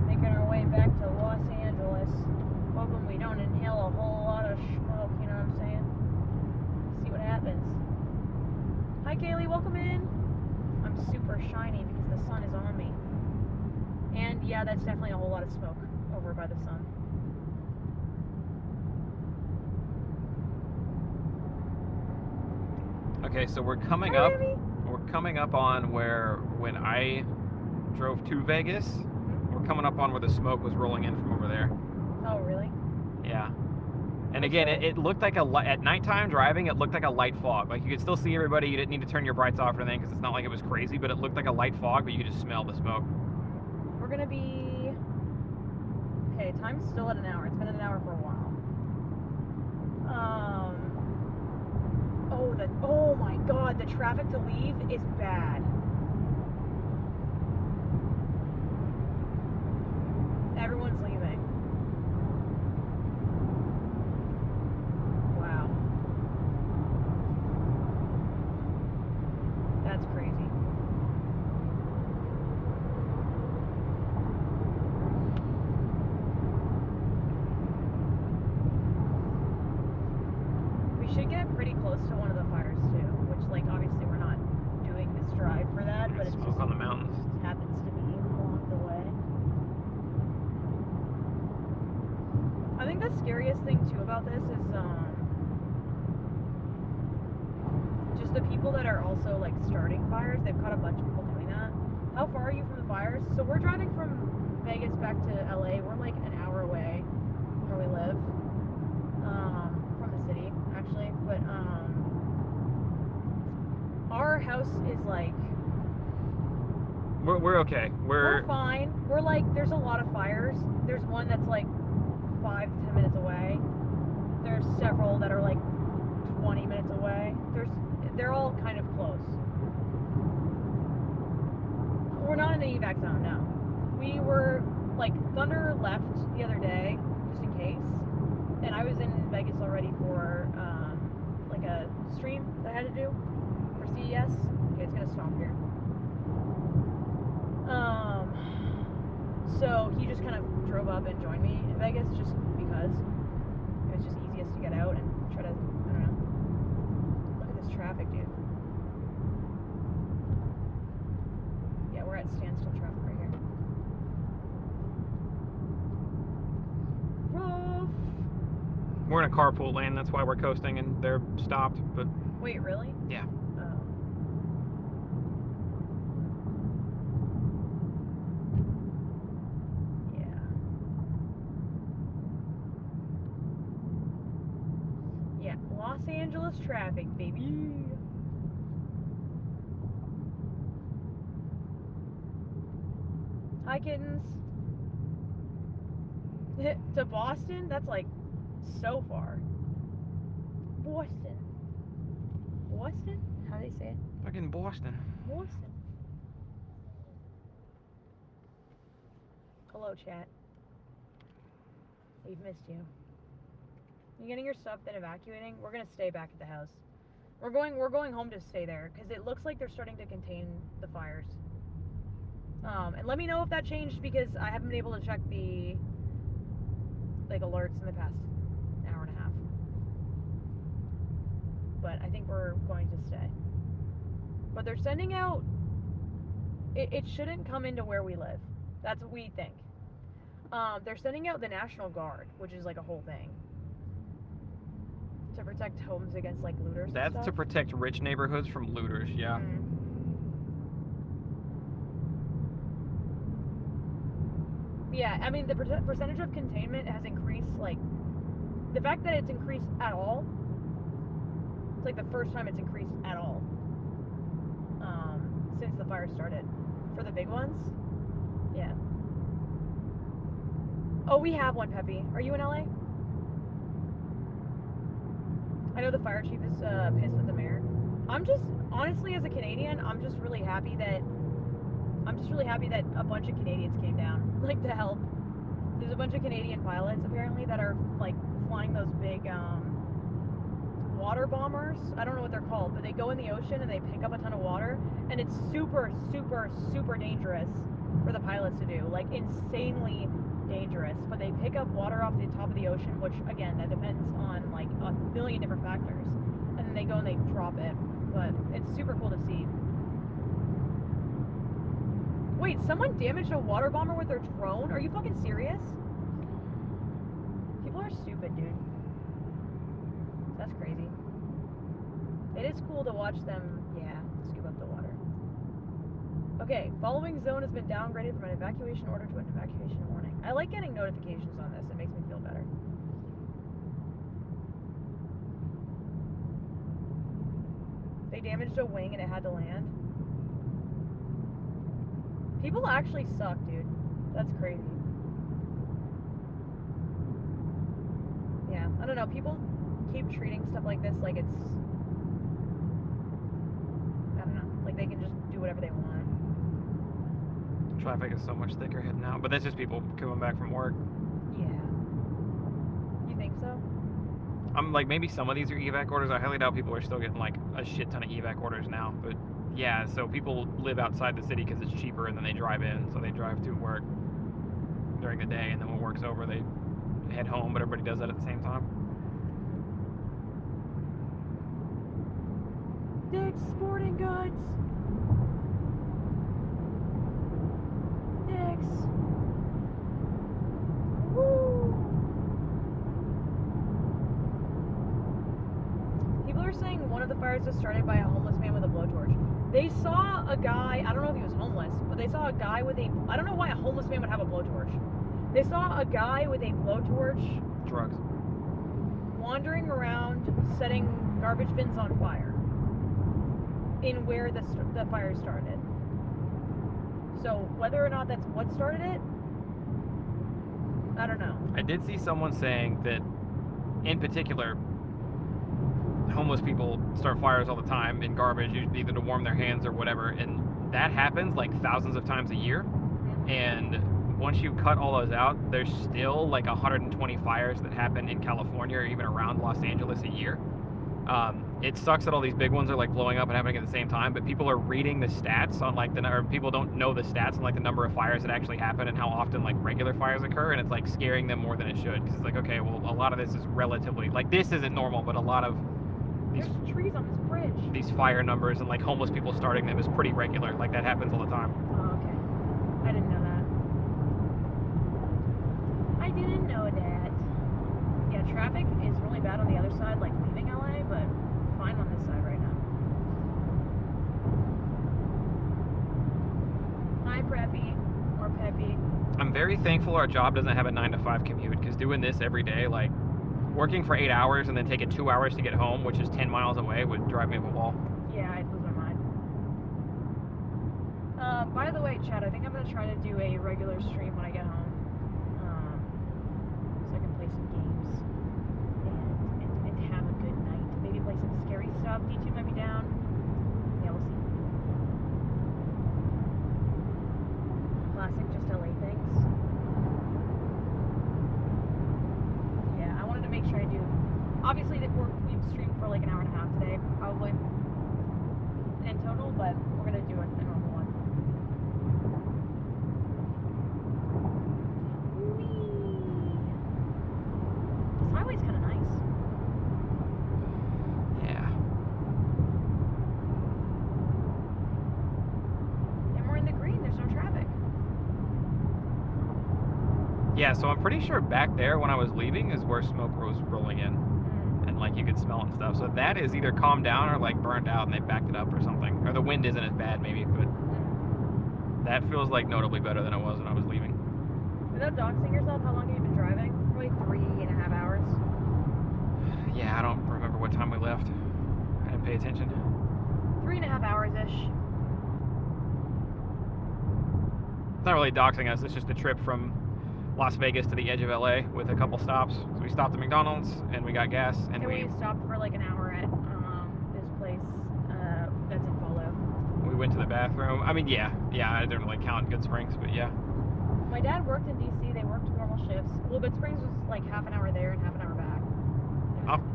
Making our way back to Los Angeles. Hoping we don't inhale a whole lot of smoke, you know what I'm saying? See what happens. Hi Kaylee, welcome in. I'm super shiny because the sun is on me. And yeah, that's definitely a whole lot of smoke over by the sun. okay, so we're coming Hi, up. baby. We're coming up on where when I drove to Vegas, we're coming up on where the smoke was rolling in from over there. Oh, really? Yeah. And again, it looked like at nighttime driving, it looked like a light fog. Like you could still see everybody. You didn't need to turn your brights off or anything because it's not like it was crazy, but it looked like a light fog, but you could just smell the smoke. We're gonna be... Okay, time's still at an hour. It's been an hour for a while. Oh my god, the traffic to leave is bad. Everyone's leaving. Wow. That's crazy. We should get pretty close to one of the fires too, which like obviously we're not doing this drive for that, but it's Smoke just on the mountains. happens to be along the way. I think the scariest thing too about this is just the people that are also like starting fires. They've caught a bunch of people doing that. How far are you from the fires? So we're driving from Vegas back to LA. We're like an hour away where we live, from the city actually. But our house is like We're okay. we're fine. We're like there's a lot of fires. There's one that's like 5 to 10 minutes away. There's several that are like 20 minutes away. They're all kind of close. We're not in the evac zone, no. We were like Thunder left the other day just in case, and I was in Vegas already for like a stream that I had to do for CES. Okay, it's gonna stop here. So he just kind of drove up and joined me in Vegas just because it was just easiest to get out and try to, I don't know. Look at this traffic, dude. Yeah, we're at standstill traffic right here. Rough. We're in a carpool lane. That's why we're coasting, and they're stopped. But wait, really? Yeah. Oh. Yeah, Los Angeles traffic, baby. Hi, kittens. To Boston? That's like so far. Boston. Boston? How do they say it? Fucking Boston. Boston. Hello, chat. We've missed you. You getting your stuff then evacuating? We're gonna stay back at the house. We're going home to stay there because it looks like they're starting to contain the fires. And let me know if that changed because I haven't been able to check the like alerts in the past hour and a half. But I think we're going to stay. But they're sending out. It shouldn't come into where we live. That's what we think. They're sending out the National Guard, which is like a whole thing. To protect homes against like looters and That's stuff. to protect rich neighborhoods from looters, yeah. Yeah, I mean the percentage of containment has increased. Like the fact that it's increased at all. It's like the first time it's increased at all. Since the fire started. For the big ones. Yeah. Oh, we have one, Peppy. Are you in LA? I know the fire chief is pissed at the mayor. I'm just, honestly, as a Canadian, I'm just really happy that a bunch of Canadians came down, like, to help. There's a bunch of Canadian pilots, apparently, that are, like, flying those big, water bombers. I don't know what they're called, but they go in the ocean and they pick up a ton of water, and it's super, super, super dangerous for the pilots to do. Like, insanely dangerous. But they pick up water off the top of the ocean, which, again, that depends on, like, a million different factors. And then they go and they drop it. But it's super cool to see. Wait, someone damaged a water bomber with their drone? Are you fucking serious? People are stupid, dude. That's crazy. It is cool to watch them, scoop up the water. Okay, following zone has been downgraded from an evacuation order to an evacuation warning. I like getting notifications on this. It makes me feel better. They damaged a wing and it had to land. People actually suck, dude. That's crazy. Yeah, I don't know. People keep treating stuff like this like it's... I don't know. Like they can just do whatever they want. Traffic is so much thicker heading out, but that's just people coming back from work. Yeah. You think so? I'm like, maybe some of these are evac orders. I highly doubt people are still getting like a shit ton of evac orders now, but yeah, so people live outside the city because it's cheaper, and then they drive in. So they drive to work during the day, and then when work's over, they head home. But everybody does that at the same time. Dick's Sporting Goods. Dick's. Woo! People are saying one of the fires was started by a homeless man with a blowtorch. They saw a guy, I don't know if he was homeless, but they saw a guy with a, I don't know why a homeless man would have a blowtorch. They saw a guy with a blowtorch. Drugs. Wandering around setting garbage bins on fire in where the fire started. So whether or not that's what started it, I don't know. I did see someone saying that, in particular, homeless people start fires all the time in garbage, usually either to warm their hands or whatever, and that happens like thousands of times a year. And once you cut all those out, there's still like 120 fires that happen in California or even around Los Angeles a year. It sucks that all these big ones are like blowing up and happening at the same time, but people are reading the stats on like or people don't know the stats on like the number of fires that actually happen and how often like regular fires occur, and it's like scaring them more than it should, because it's like, okay, well, a lot of this is relatively, like, this isn't normal, but a lot of There's trees on this bridge. These fire numbers and like homeless people starting them is pretty regular. Like that happens all the time. Oh, okay. I didn't know that. I didn't know that. Yeah, traffic is really bad on the other side, like leaving LA, but fine on this side right now. Hi, Preppy. Or Peppy. I'm very thankful our job doesn't have a 9 to 5 commute, because doing this every day, like working for 8 hours and then taking 2 hours to get home, which is 10 miles away, would drive me up a wall. Yeah, I'd lose my mind. By the way, Chad, I think I'm going to try to do a regular stream when I get home. So I can play some games and have a good night. Maybe play some scary stuff. D2 might be down. Yeah, we'll see. Classic just LA things. Yeah, I wanted to make sure I do. Obviously, we've streamed for like an hour and a half today, probably, in total, but we're going to do a normal one. This highway's kind of nice. Yeah. And we're in the green, there's no traffic. Yeah, so I'm pretty sure back there when I was leaving is where smoke was rolling in. And like you could smell it and stuff. So that is either calmed down or like burned out and they backed it up or something. Or the wind isn't as bad maybe, but that feels like notably better than it was when I was leaving. Without doxing yourself, how long have you been driving? Probably 3.5 hours. Yeah, I don't remember what time we left. I didn't pay attention. 3.5 hours-ish. It's not really doxing us, it's just a trip from Las Vegas to the edge of LA with a couple stops. So we stopped at McDonald's and we got gas, and we stopped for like an hour at this place that's in Follow. we went to the bathroom. I mean, yeah, I didn't really count Good Springs, but yeah. My dad worked in DC. They worked normal shifts. Well, Good Springs was like half an hour there and half an hour back.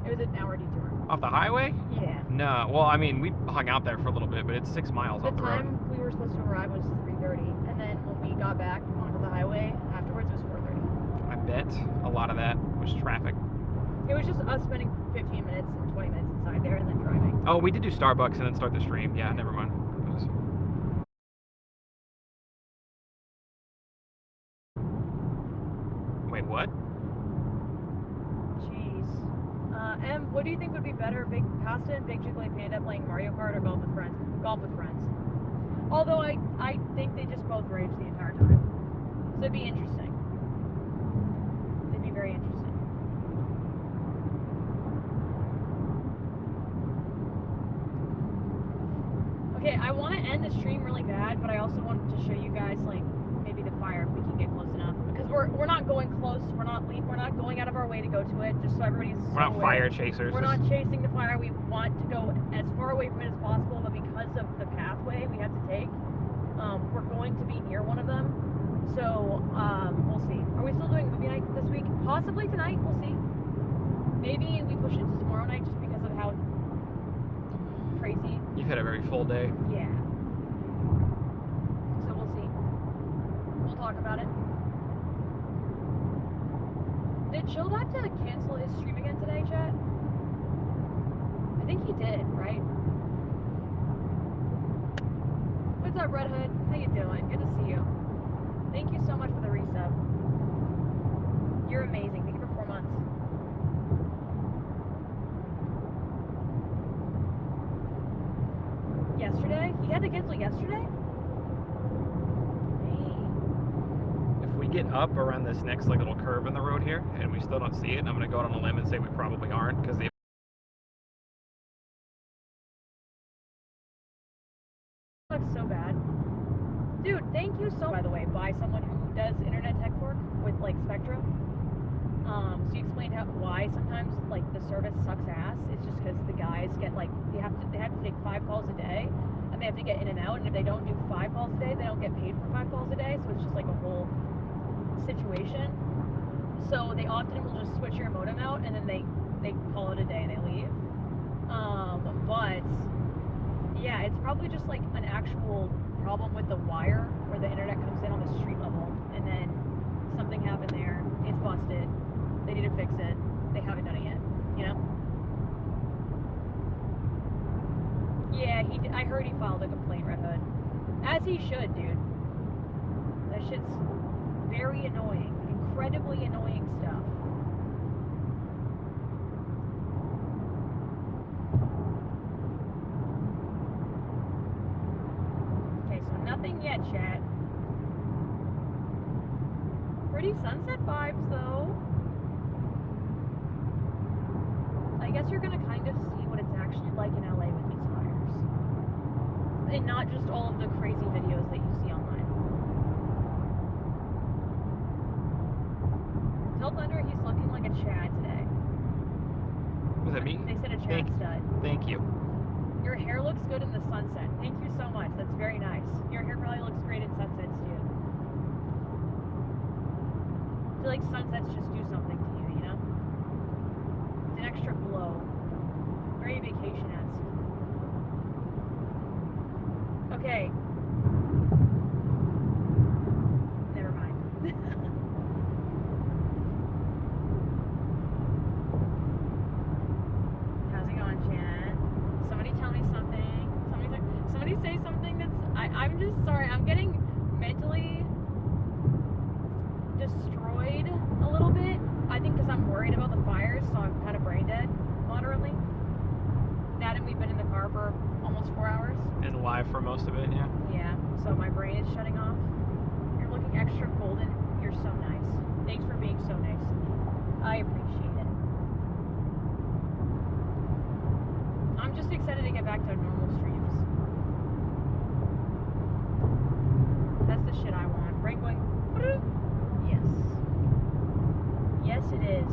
It was an hour detour. Off the highway? Yeah. No. Well, I mean, we hung out there for a little bit, but it's 6 miles The off the road. time we were supposed to arrive was 3:30, and then when we got back onto the highway afterwards, it was 4:30. I bet a lot of that was traffic. It was just us spending 15 minutes or 20 minutes inside there and then driving. Oh, we did do Starbucks and then start the stream. Yeah, never mind. Wait, what? Jeez. Em, what do you think would be better, Big Pasta and Big Jiggly Panda playing Mario Kart or Golf with Friends? Golf with Friends. Although I think they just both rage the entire time. So it'd be interesting. It'd be very interesting. Okay, I want to end the stream really bad, but I also wanted to show you guys like maybe the fire if we can get close enough, because we're not going close. We're not going out of our way to go to it. Just so everybody's. We're not fire chasers. We're not chasing the fire. We want to go as far away from it as possible, but because of the pathway we have to take, we're going to be near one of them. So we'll see. Are we still doing movie night this week? Possibly tonight. We'll see. Maybe we push it to tomorrow night just because of how crazy. You've had a very full day. Yeah. So we'll see. We'll talk about it. Did Chilled have to cancel his stream again today, chat? I think he did, right? What's up, Red Hood? How you doing? Good to see you. Thank you so much for the resub. You're amazing. Thank you for 4 months. Yesterday? He had to cancel yesterday? If we get up around this next like little curve in the road here and we still don't see it, I'm gonna go out on a limb and say we probably aren't, because they looks so bad. Dude, thank you so, by the way, by someone who does internet tech work with like Spectrum. So you explained why sometimes like the service sucks ass. It's just because the guys get like they have to take 5 calls a day, and they have to get in and out. And if they don't do 5 calls a day, they don't get paid for 5 calls a day. So it's just like a whole situation. So they often will just switch your modem out, and then they call it a day and they leave. But yeah, it's probably just like an actual problem with the wire where the internet comes in on the street level, and then something happened there. It's busted. They need to fix it. They haven't done it yet. You know? Yeah, I heard he filed a complaint, Red Hood. As he should, dude. That shit's very annoying. Incredibly annoying stuff. Okay, so nothing yet, chat. Pretty sunset vibes, though. I guess you're gonna kind of see what it's actually like in LA with these fires. And not just all of the crazy videos that you see online. Tell Thunder he's looking like a Chad today. Was that me? They said a Chad stud. Thank you. Your hair looks good in the sunset. Thank you so much. That's very nice. Your hair probably looks great in sunsets too. I feel like sunsets just do something to you, you know? It's an extra glow. Very vacation-esque. Okay. Never mind. How's it going, Chan? Somebody tell me something. Somebody say something that's... I'm just sorry. I'm getting mentally destroyed a little bit. I think because I'm worried about the fires, so I'm kind of brain dead, moderately. That and we've been in the car for almost 4 hours. And live for most of it, yeah. Yeah, so my brain is shutting off. You're looking extra golden. You're so nice. Thanks for being so nice to me. I appreciate it. I'm just excited to get back to normal streams. That's the shit I want. Brain going... Yes. Yes, it is.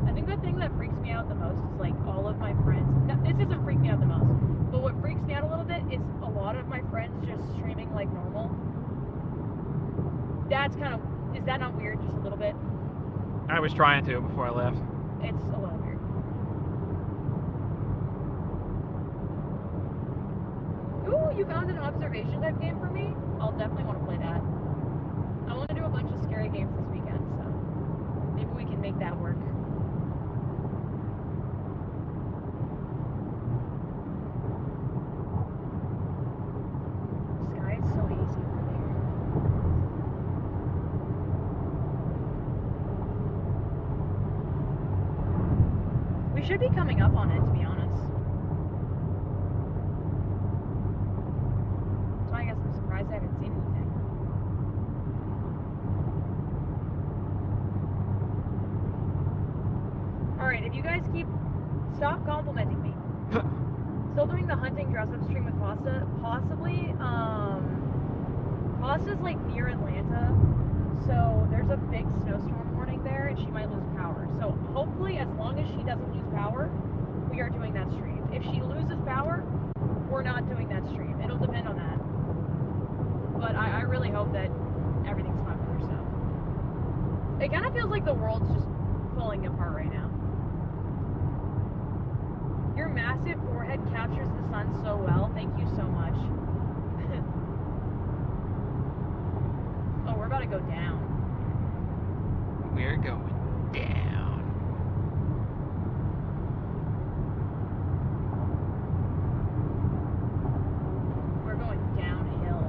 I think the thing that freaks me out the most is like all of my friends. No, this doesn't freak me out the most, but what freaks me out a little bit is a lot of my friends just streaming like normal. That's kind of, is that not weird? Just a little bit? I was trying to before I left. It's a little weird. found an observation type game for me, I'll definitely want to play that. I want to do a bunch of scary games this weekend, so maybe we can make that work. The sky is so hazy over there. We should be coming up on it, to be honest. So I guess I'm surprised I haven't seen anything. Alright, if you guys stop complimenting me. Still doing the hunting dress-up stream with Pasta. Possibly, Pasta's like near Atlanta, so there's a big snowstorm warning there, and she might lose power. So hopefully, as long as she doesn't lose power, we are doing that stream. If she loses power, we're not doing that stream. It'll depend on that. But I really hope that everything's fine with her stuff. It kind of feels like the world's just falling apart right now. Your massive forehead captures the sun so well. Thank you so much. Oh, we're about to go down. We're going down. We're going downhill.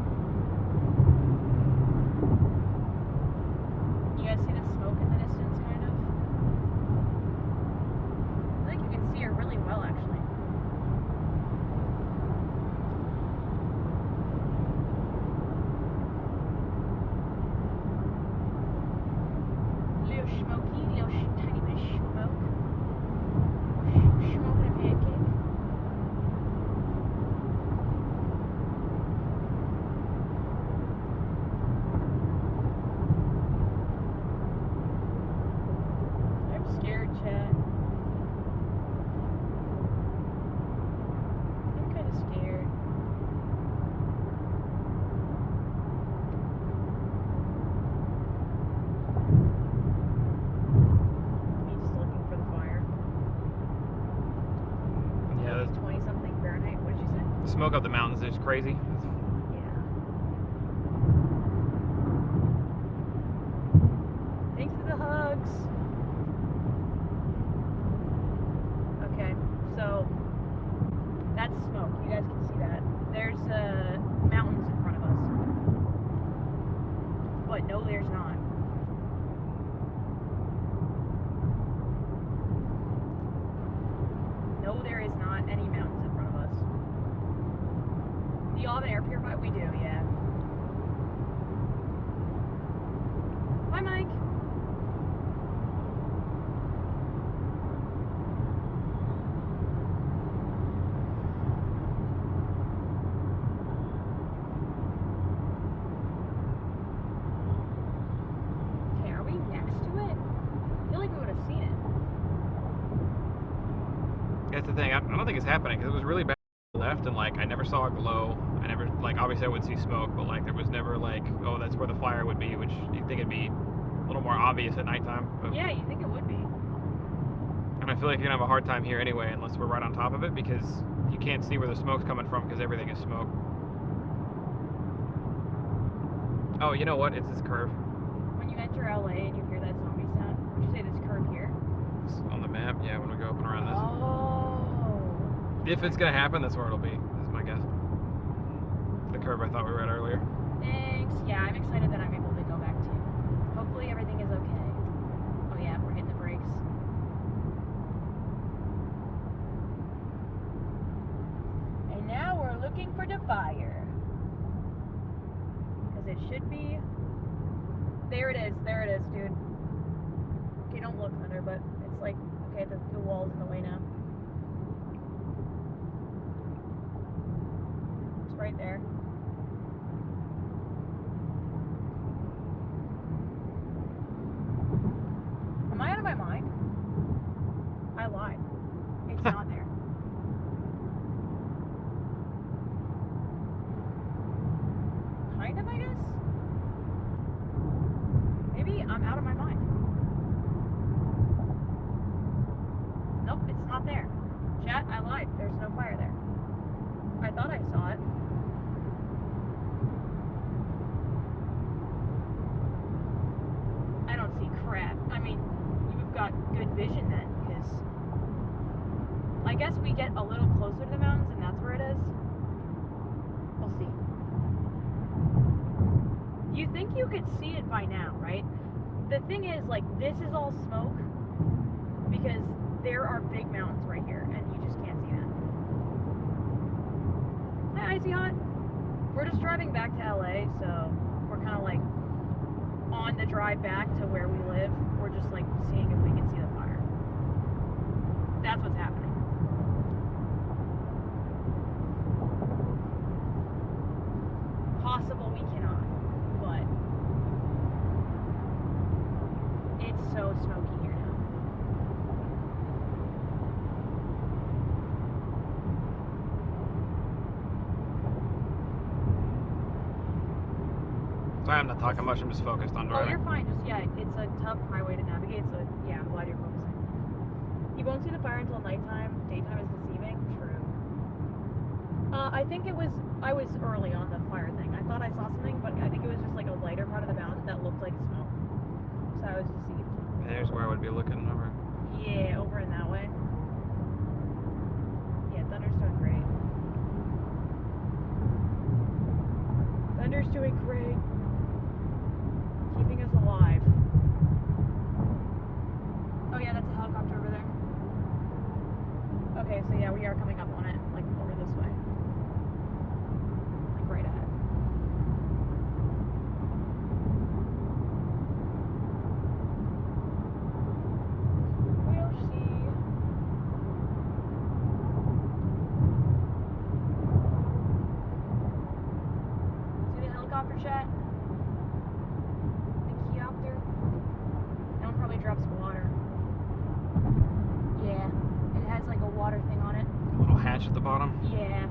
You guys see the smoke in the distance, kind of? I think you can see her really well, actually. Little smoky, little tiny bit of smoke. Smoking a pancake. I'm scared, Chad. I'm kind of scared. Me just looking for the fire. Yeah, It's 20-something Fahrenheit. What did you say? the smoke up the mountains is crazy. Yeah. Thanks for the hugs. Okay, so that's smoke. You guys can see that. There's mountains in front of us. But no, there's not. No, there is not any mountains in front of us. Do y'all have an air purifier? We do, yeah. Hi, Mike. Okay, are we next to it? I feel like we would have seen it. That's the thing. I don't think it's happening because it was really bad left, and like I never saw a glow. I never like obviously I would see smoke, but like there was never like, oh, that's where the fire would be, which you'd think it'd be a little more obvious at nighttime. But, Yeah, you think it would be. and I feel like you're gonna have a hard time here anyway unless we're right on top of it because you can't see where the smoke's coming from because everything is smoke. Oh, you know what? It's this curve. When you enter LA and you hear that zombie sound, would you say this curve here? It's on the map. Yeah, when we go up and around this. Oh. If it's gonna happen, that's where it'll be. Is my guess. The curve I thought we were at earlier. Thanks. Yeah, I'm excited that I'm able to go back to you. Hopefully everything is okay. Oh yeah, we're hitting the brakes. And now we're looking for the fire. Because it should be... There it is, dude. Okay, don't look, Thunder, but it's like, okay, the wall's in the way now. It's right there. Am I out of my mind? I lied. It's not there. Kind of, I guess? Maybe I'm out of my mind. Nope, it's not there. Chat, I lied. There's no fire there. I thought I saw it. guess we get a little closer to the mountains and that's where it is. We'll see. You think you could see it by now, right? The thing is, like, this is all smoke because there are big mountains right here and you just can't see them. Hi, Icy Hot. We're just driving back to LA, so we're kind of like on the drive back to where we live. We're just like seeing if we can see the fire. That's what's happening. Possible we cannot, but it's so smoky here now. Sorry, I'm not talking much. I'm just focused on driving. Oh, you're fine. Just, yeah, it's a tough highway to navigate, so yeah, I'm glad you're focusing. You won't see the fire until nighttime. Daytime is deceiving. True. I think I was early on the fire thing. I thought I saw something, but I think it was just like a lighter part of the mountain that looked like smoke. So I was deceived. There's where I would be looking over. Yeah, over in that way. Yeah, Thunder's doing great. Thunder's doing great. Keeping us alive. Oh yeah, that's a helicopter over there. Okay, so yeah, we are coming up on it, like over this way. Like right ahead. We'll see. See the helicopter chat? The helicopter? That one probably drops water. Yeah, it has like a water thing on it. A little hatch at the bottom. Yeah.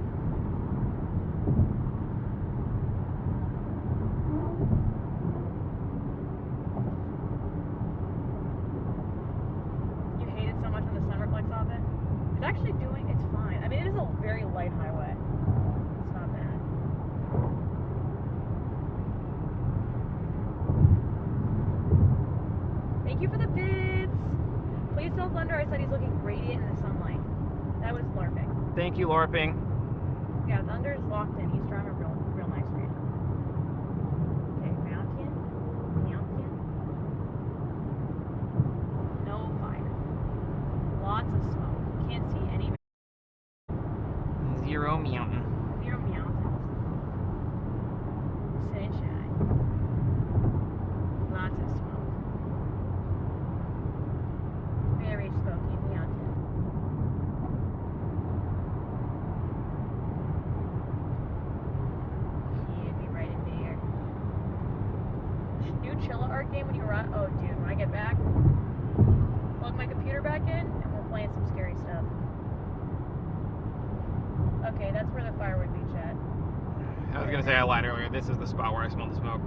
You hate it so much when the sun reflects off it? It's actually it's fine. I mean, it is a very light highway. It's not bad. Thank you for the bids. Please tell Thunder I said he's looking radiant in the sunlight. That was LARPing. Thank you, LARPing. Yeah, Thunder's locked in. He's driving real nice right now. Okay, mountain. No fire. Lots of smoke. Can't see any. Zero mountain. Zero mountains. Sunshine. Lots of smoke. Very smoky mountain. He'd be right in there. New Chilla art game when you run. Oh, dude, when I get back, plug my computer back in and we're playing some scary stuff. Okay, that's where the fire would be, chat. I was gonna say I lied earlier. This is the spot where I smelled the smoke.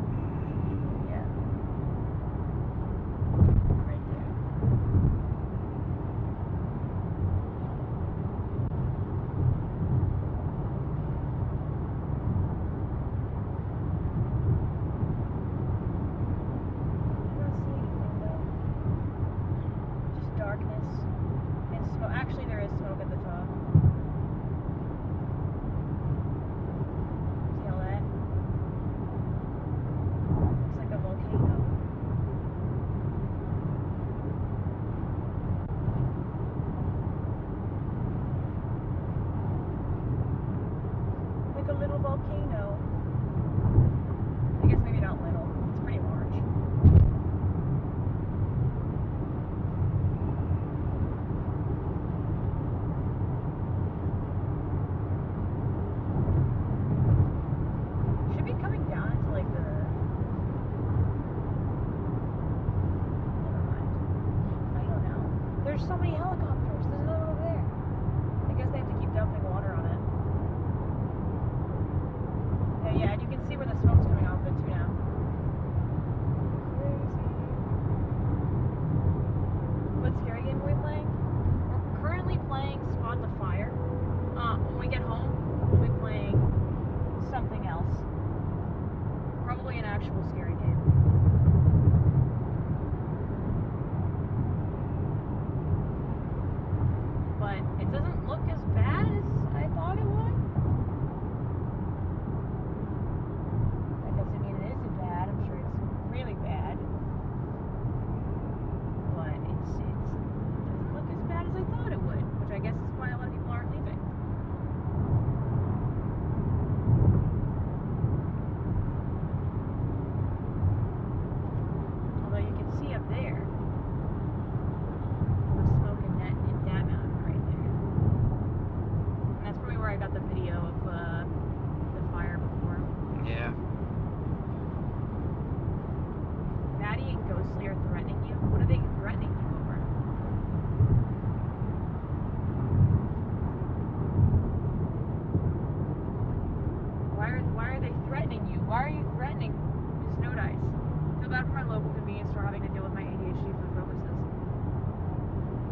Yeah. Right there. I don't see anything though. Just darkness and smoke. Actually, there is smoke at the top. See all that? Looks like a volcano. Like a little volcano. I guess maybe not little. It's pretty large. Should be coming down into like the. Never mind. I don't know. There's so many helicopters. There's another over there. I guess they have to keep dumping water on it. Yeah, and you can see where the smoke's coming off of it too now. Crazy. What scary game are we playing? We're currently playing Spot the Fire. When we get home, we'll be playing something else. Probably an actual scary game. doesn't look as bad as I thought it would. That doesn't mean it isn't bad. I'm sure it's really bad. But it doesn't look as bad as I thought it would, which I guess is why a lot of people aren't leaving. Although you can see up there the smoke in that mountain right there. And that's probably where I got the video of the fire before. Yeah. Maddie and Ghostly are threatening you. What are they threatening you over? Why are they threatening you? Why are you threatening Snow Dice? Feel bad for my local convenience store having to deal with my ADHD food focuses.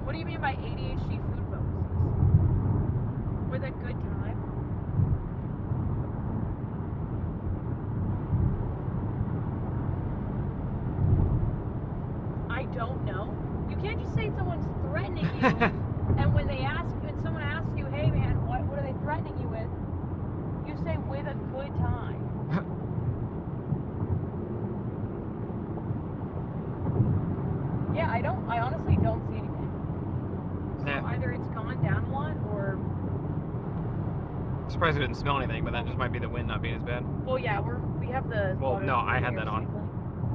What do you mean by ADHD food focuses? With a good time? I don't know. You can't just say someone's threatening you, and when someone asks you, hey man, what are they threatening you with? You say with a good time. Yeah, I honestly don't see anything. So Yeah. either it's gone down a lot or. I'm surprised I didn't smell anything, but that just might be the wind not being as bad. Well, yeah, we have the. Well, no, I had that on.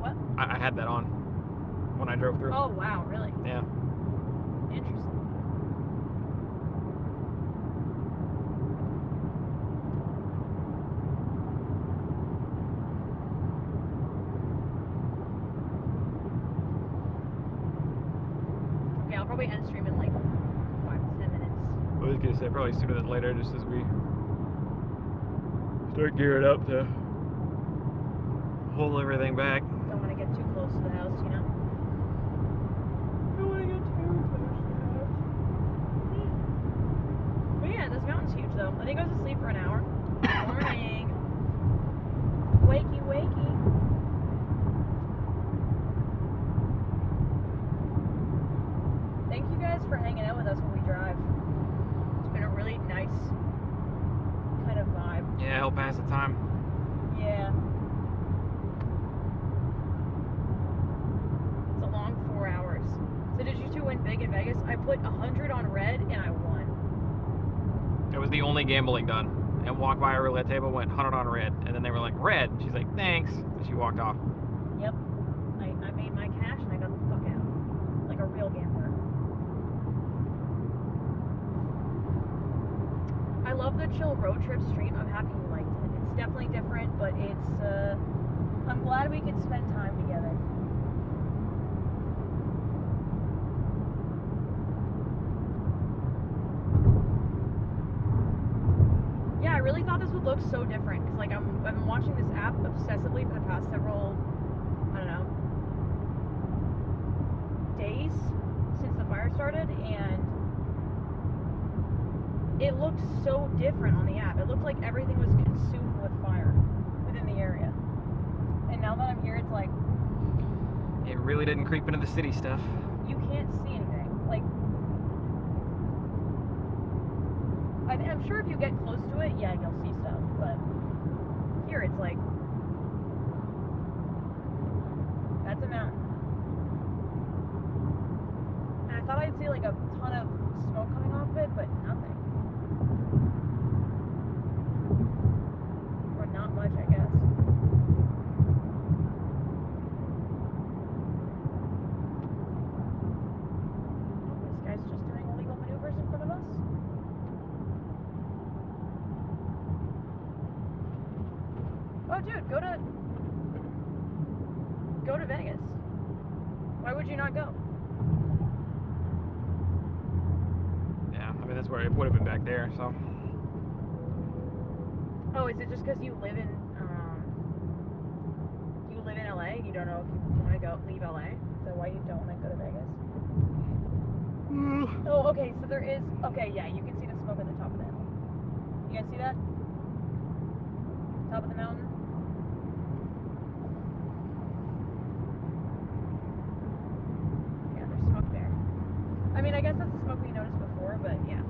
What? I had that on when I drove through. Oh wow, really? Yeah. Interesting. Okay, I'll probably end stream in like 5 to 10 minutes. I was gonna say probably sooner than later, just as we start gearing up to hold everything back. Don't want to get too close to the house, you know? Don't want to get too close to the house. But yeah, this mountain's huge though. I think I was asleep for an hour. Morning. Wakey, wakey. Thank you guys for hanging out with us when we drive. It's been a really nice kind of vibe. Yeah, help pass the time. Yeah. It's a long 4 hours. So did you two win big in Vegas? I put 100 on red and I won. It was the only gambling done. And walked by a roulette table, went 100 on red, and then they were like, red. And she's like, thanks. And she walked off. Yep. I made my cash and I got the fuck out. Like a real gambler. I love the chill road trip stream. I'm happy you liked it. It's definitely different, but it's I'm glad we could spend time together. Yeah, I really thought this would look so different because like I've been watching this app obsessively for the past several, I don't know, days since the fire started, and it looked so different on the app. It looked like everything was consumed with fire within the area. And now that I'm here, it's like It really didn't creep into the city stuff. you can't see anything. Like, I'm sure if you get close to it, yeah, you'll see stuff. But here, it's like that's a mountain. And I thought I'd see like a ton of smoke coming off it, but nothing. Or not much, I guess. This guy's just doing illegal maneuvers in front of us. Oh, dude, go to Vegas. Why would you not go? Yeah, I mean, that's where it would have been back there, so. Oh, is it just because you live in LA? You don't know if you want to leave LA? So why you don't want to go to Vegas? Oh, okay, so there is, okay, yeah, you can see the smoke at the top of the hill. You guys see that? Top of the mountain? Yeah, there's smoke there. I mean, I guess that's the smoke we noticed before, but yeah.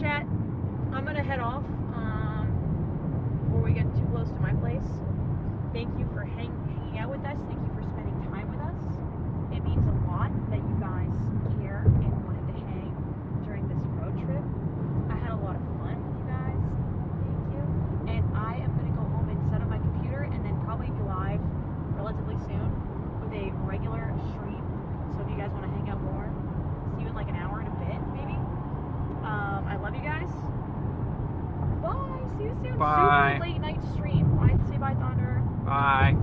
chat, I'm gonna head off before we get too close to my place. Thank you for hanging out with us. Thank you for spending time with us. It means a lot that you guys care and wanted to hang during this road trip. I had a lot of fun with you guys. Thank you. And I am gonna go home and set up my computer and then probably be live relatively soon with a regular stream. So if you guys want to hang out more, see you in like an hour and a bit, maybe. I love you guys. Bye. See you soon. Bye. Super late night stream. Bye. Say bye, Thunder. Bye.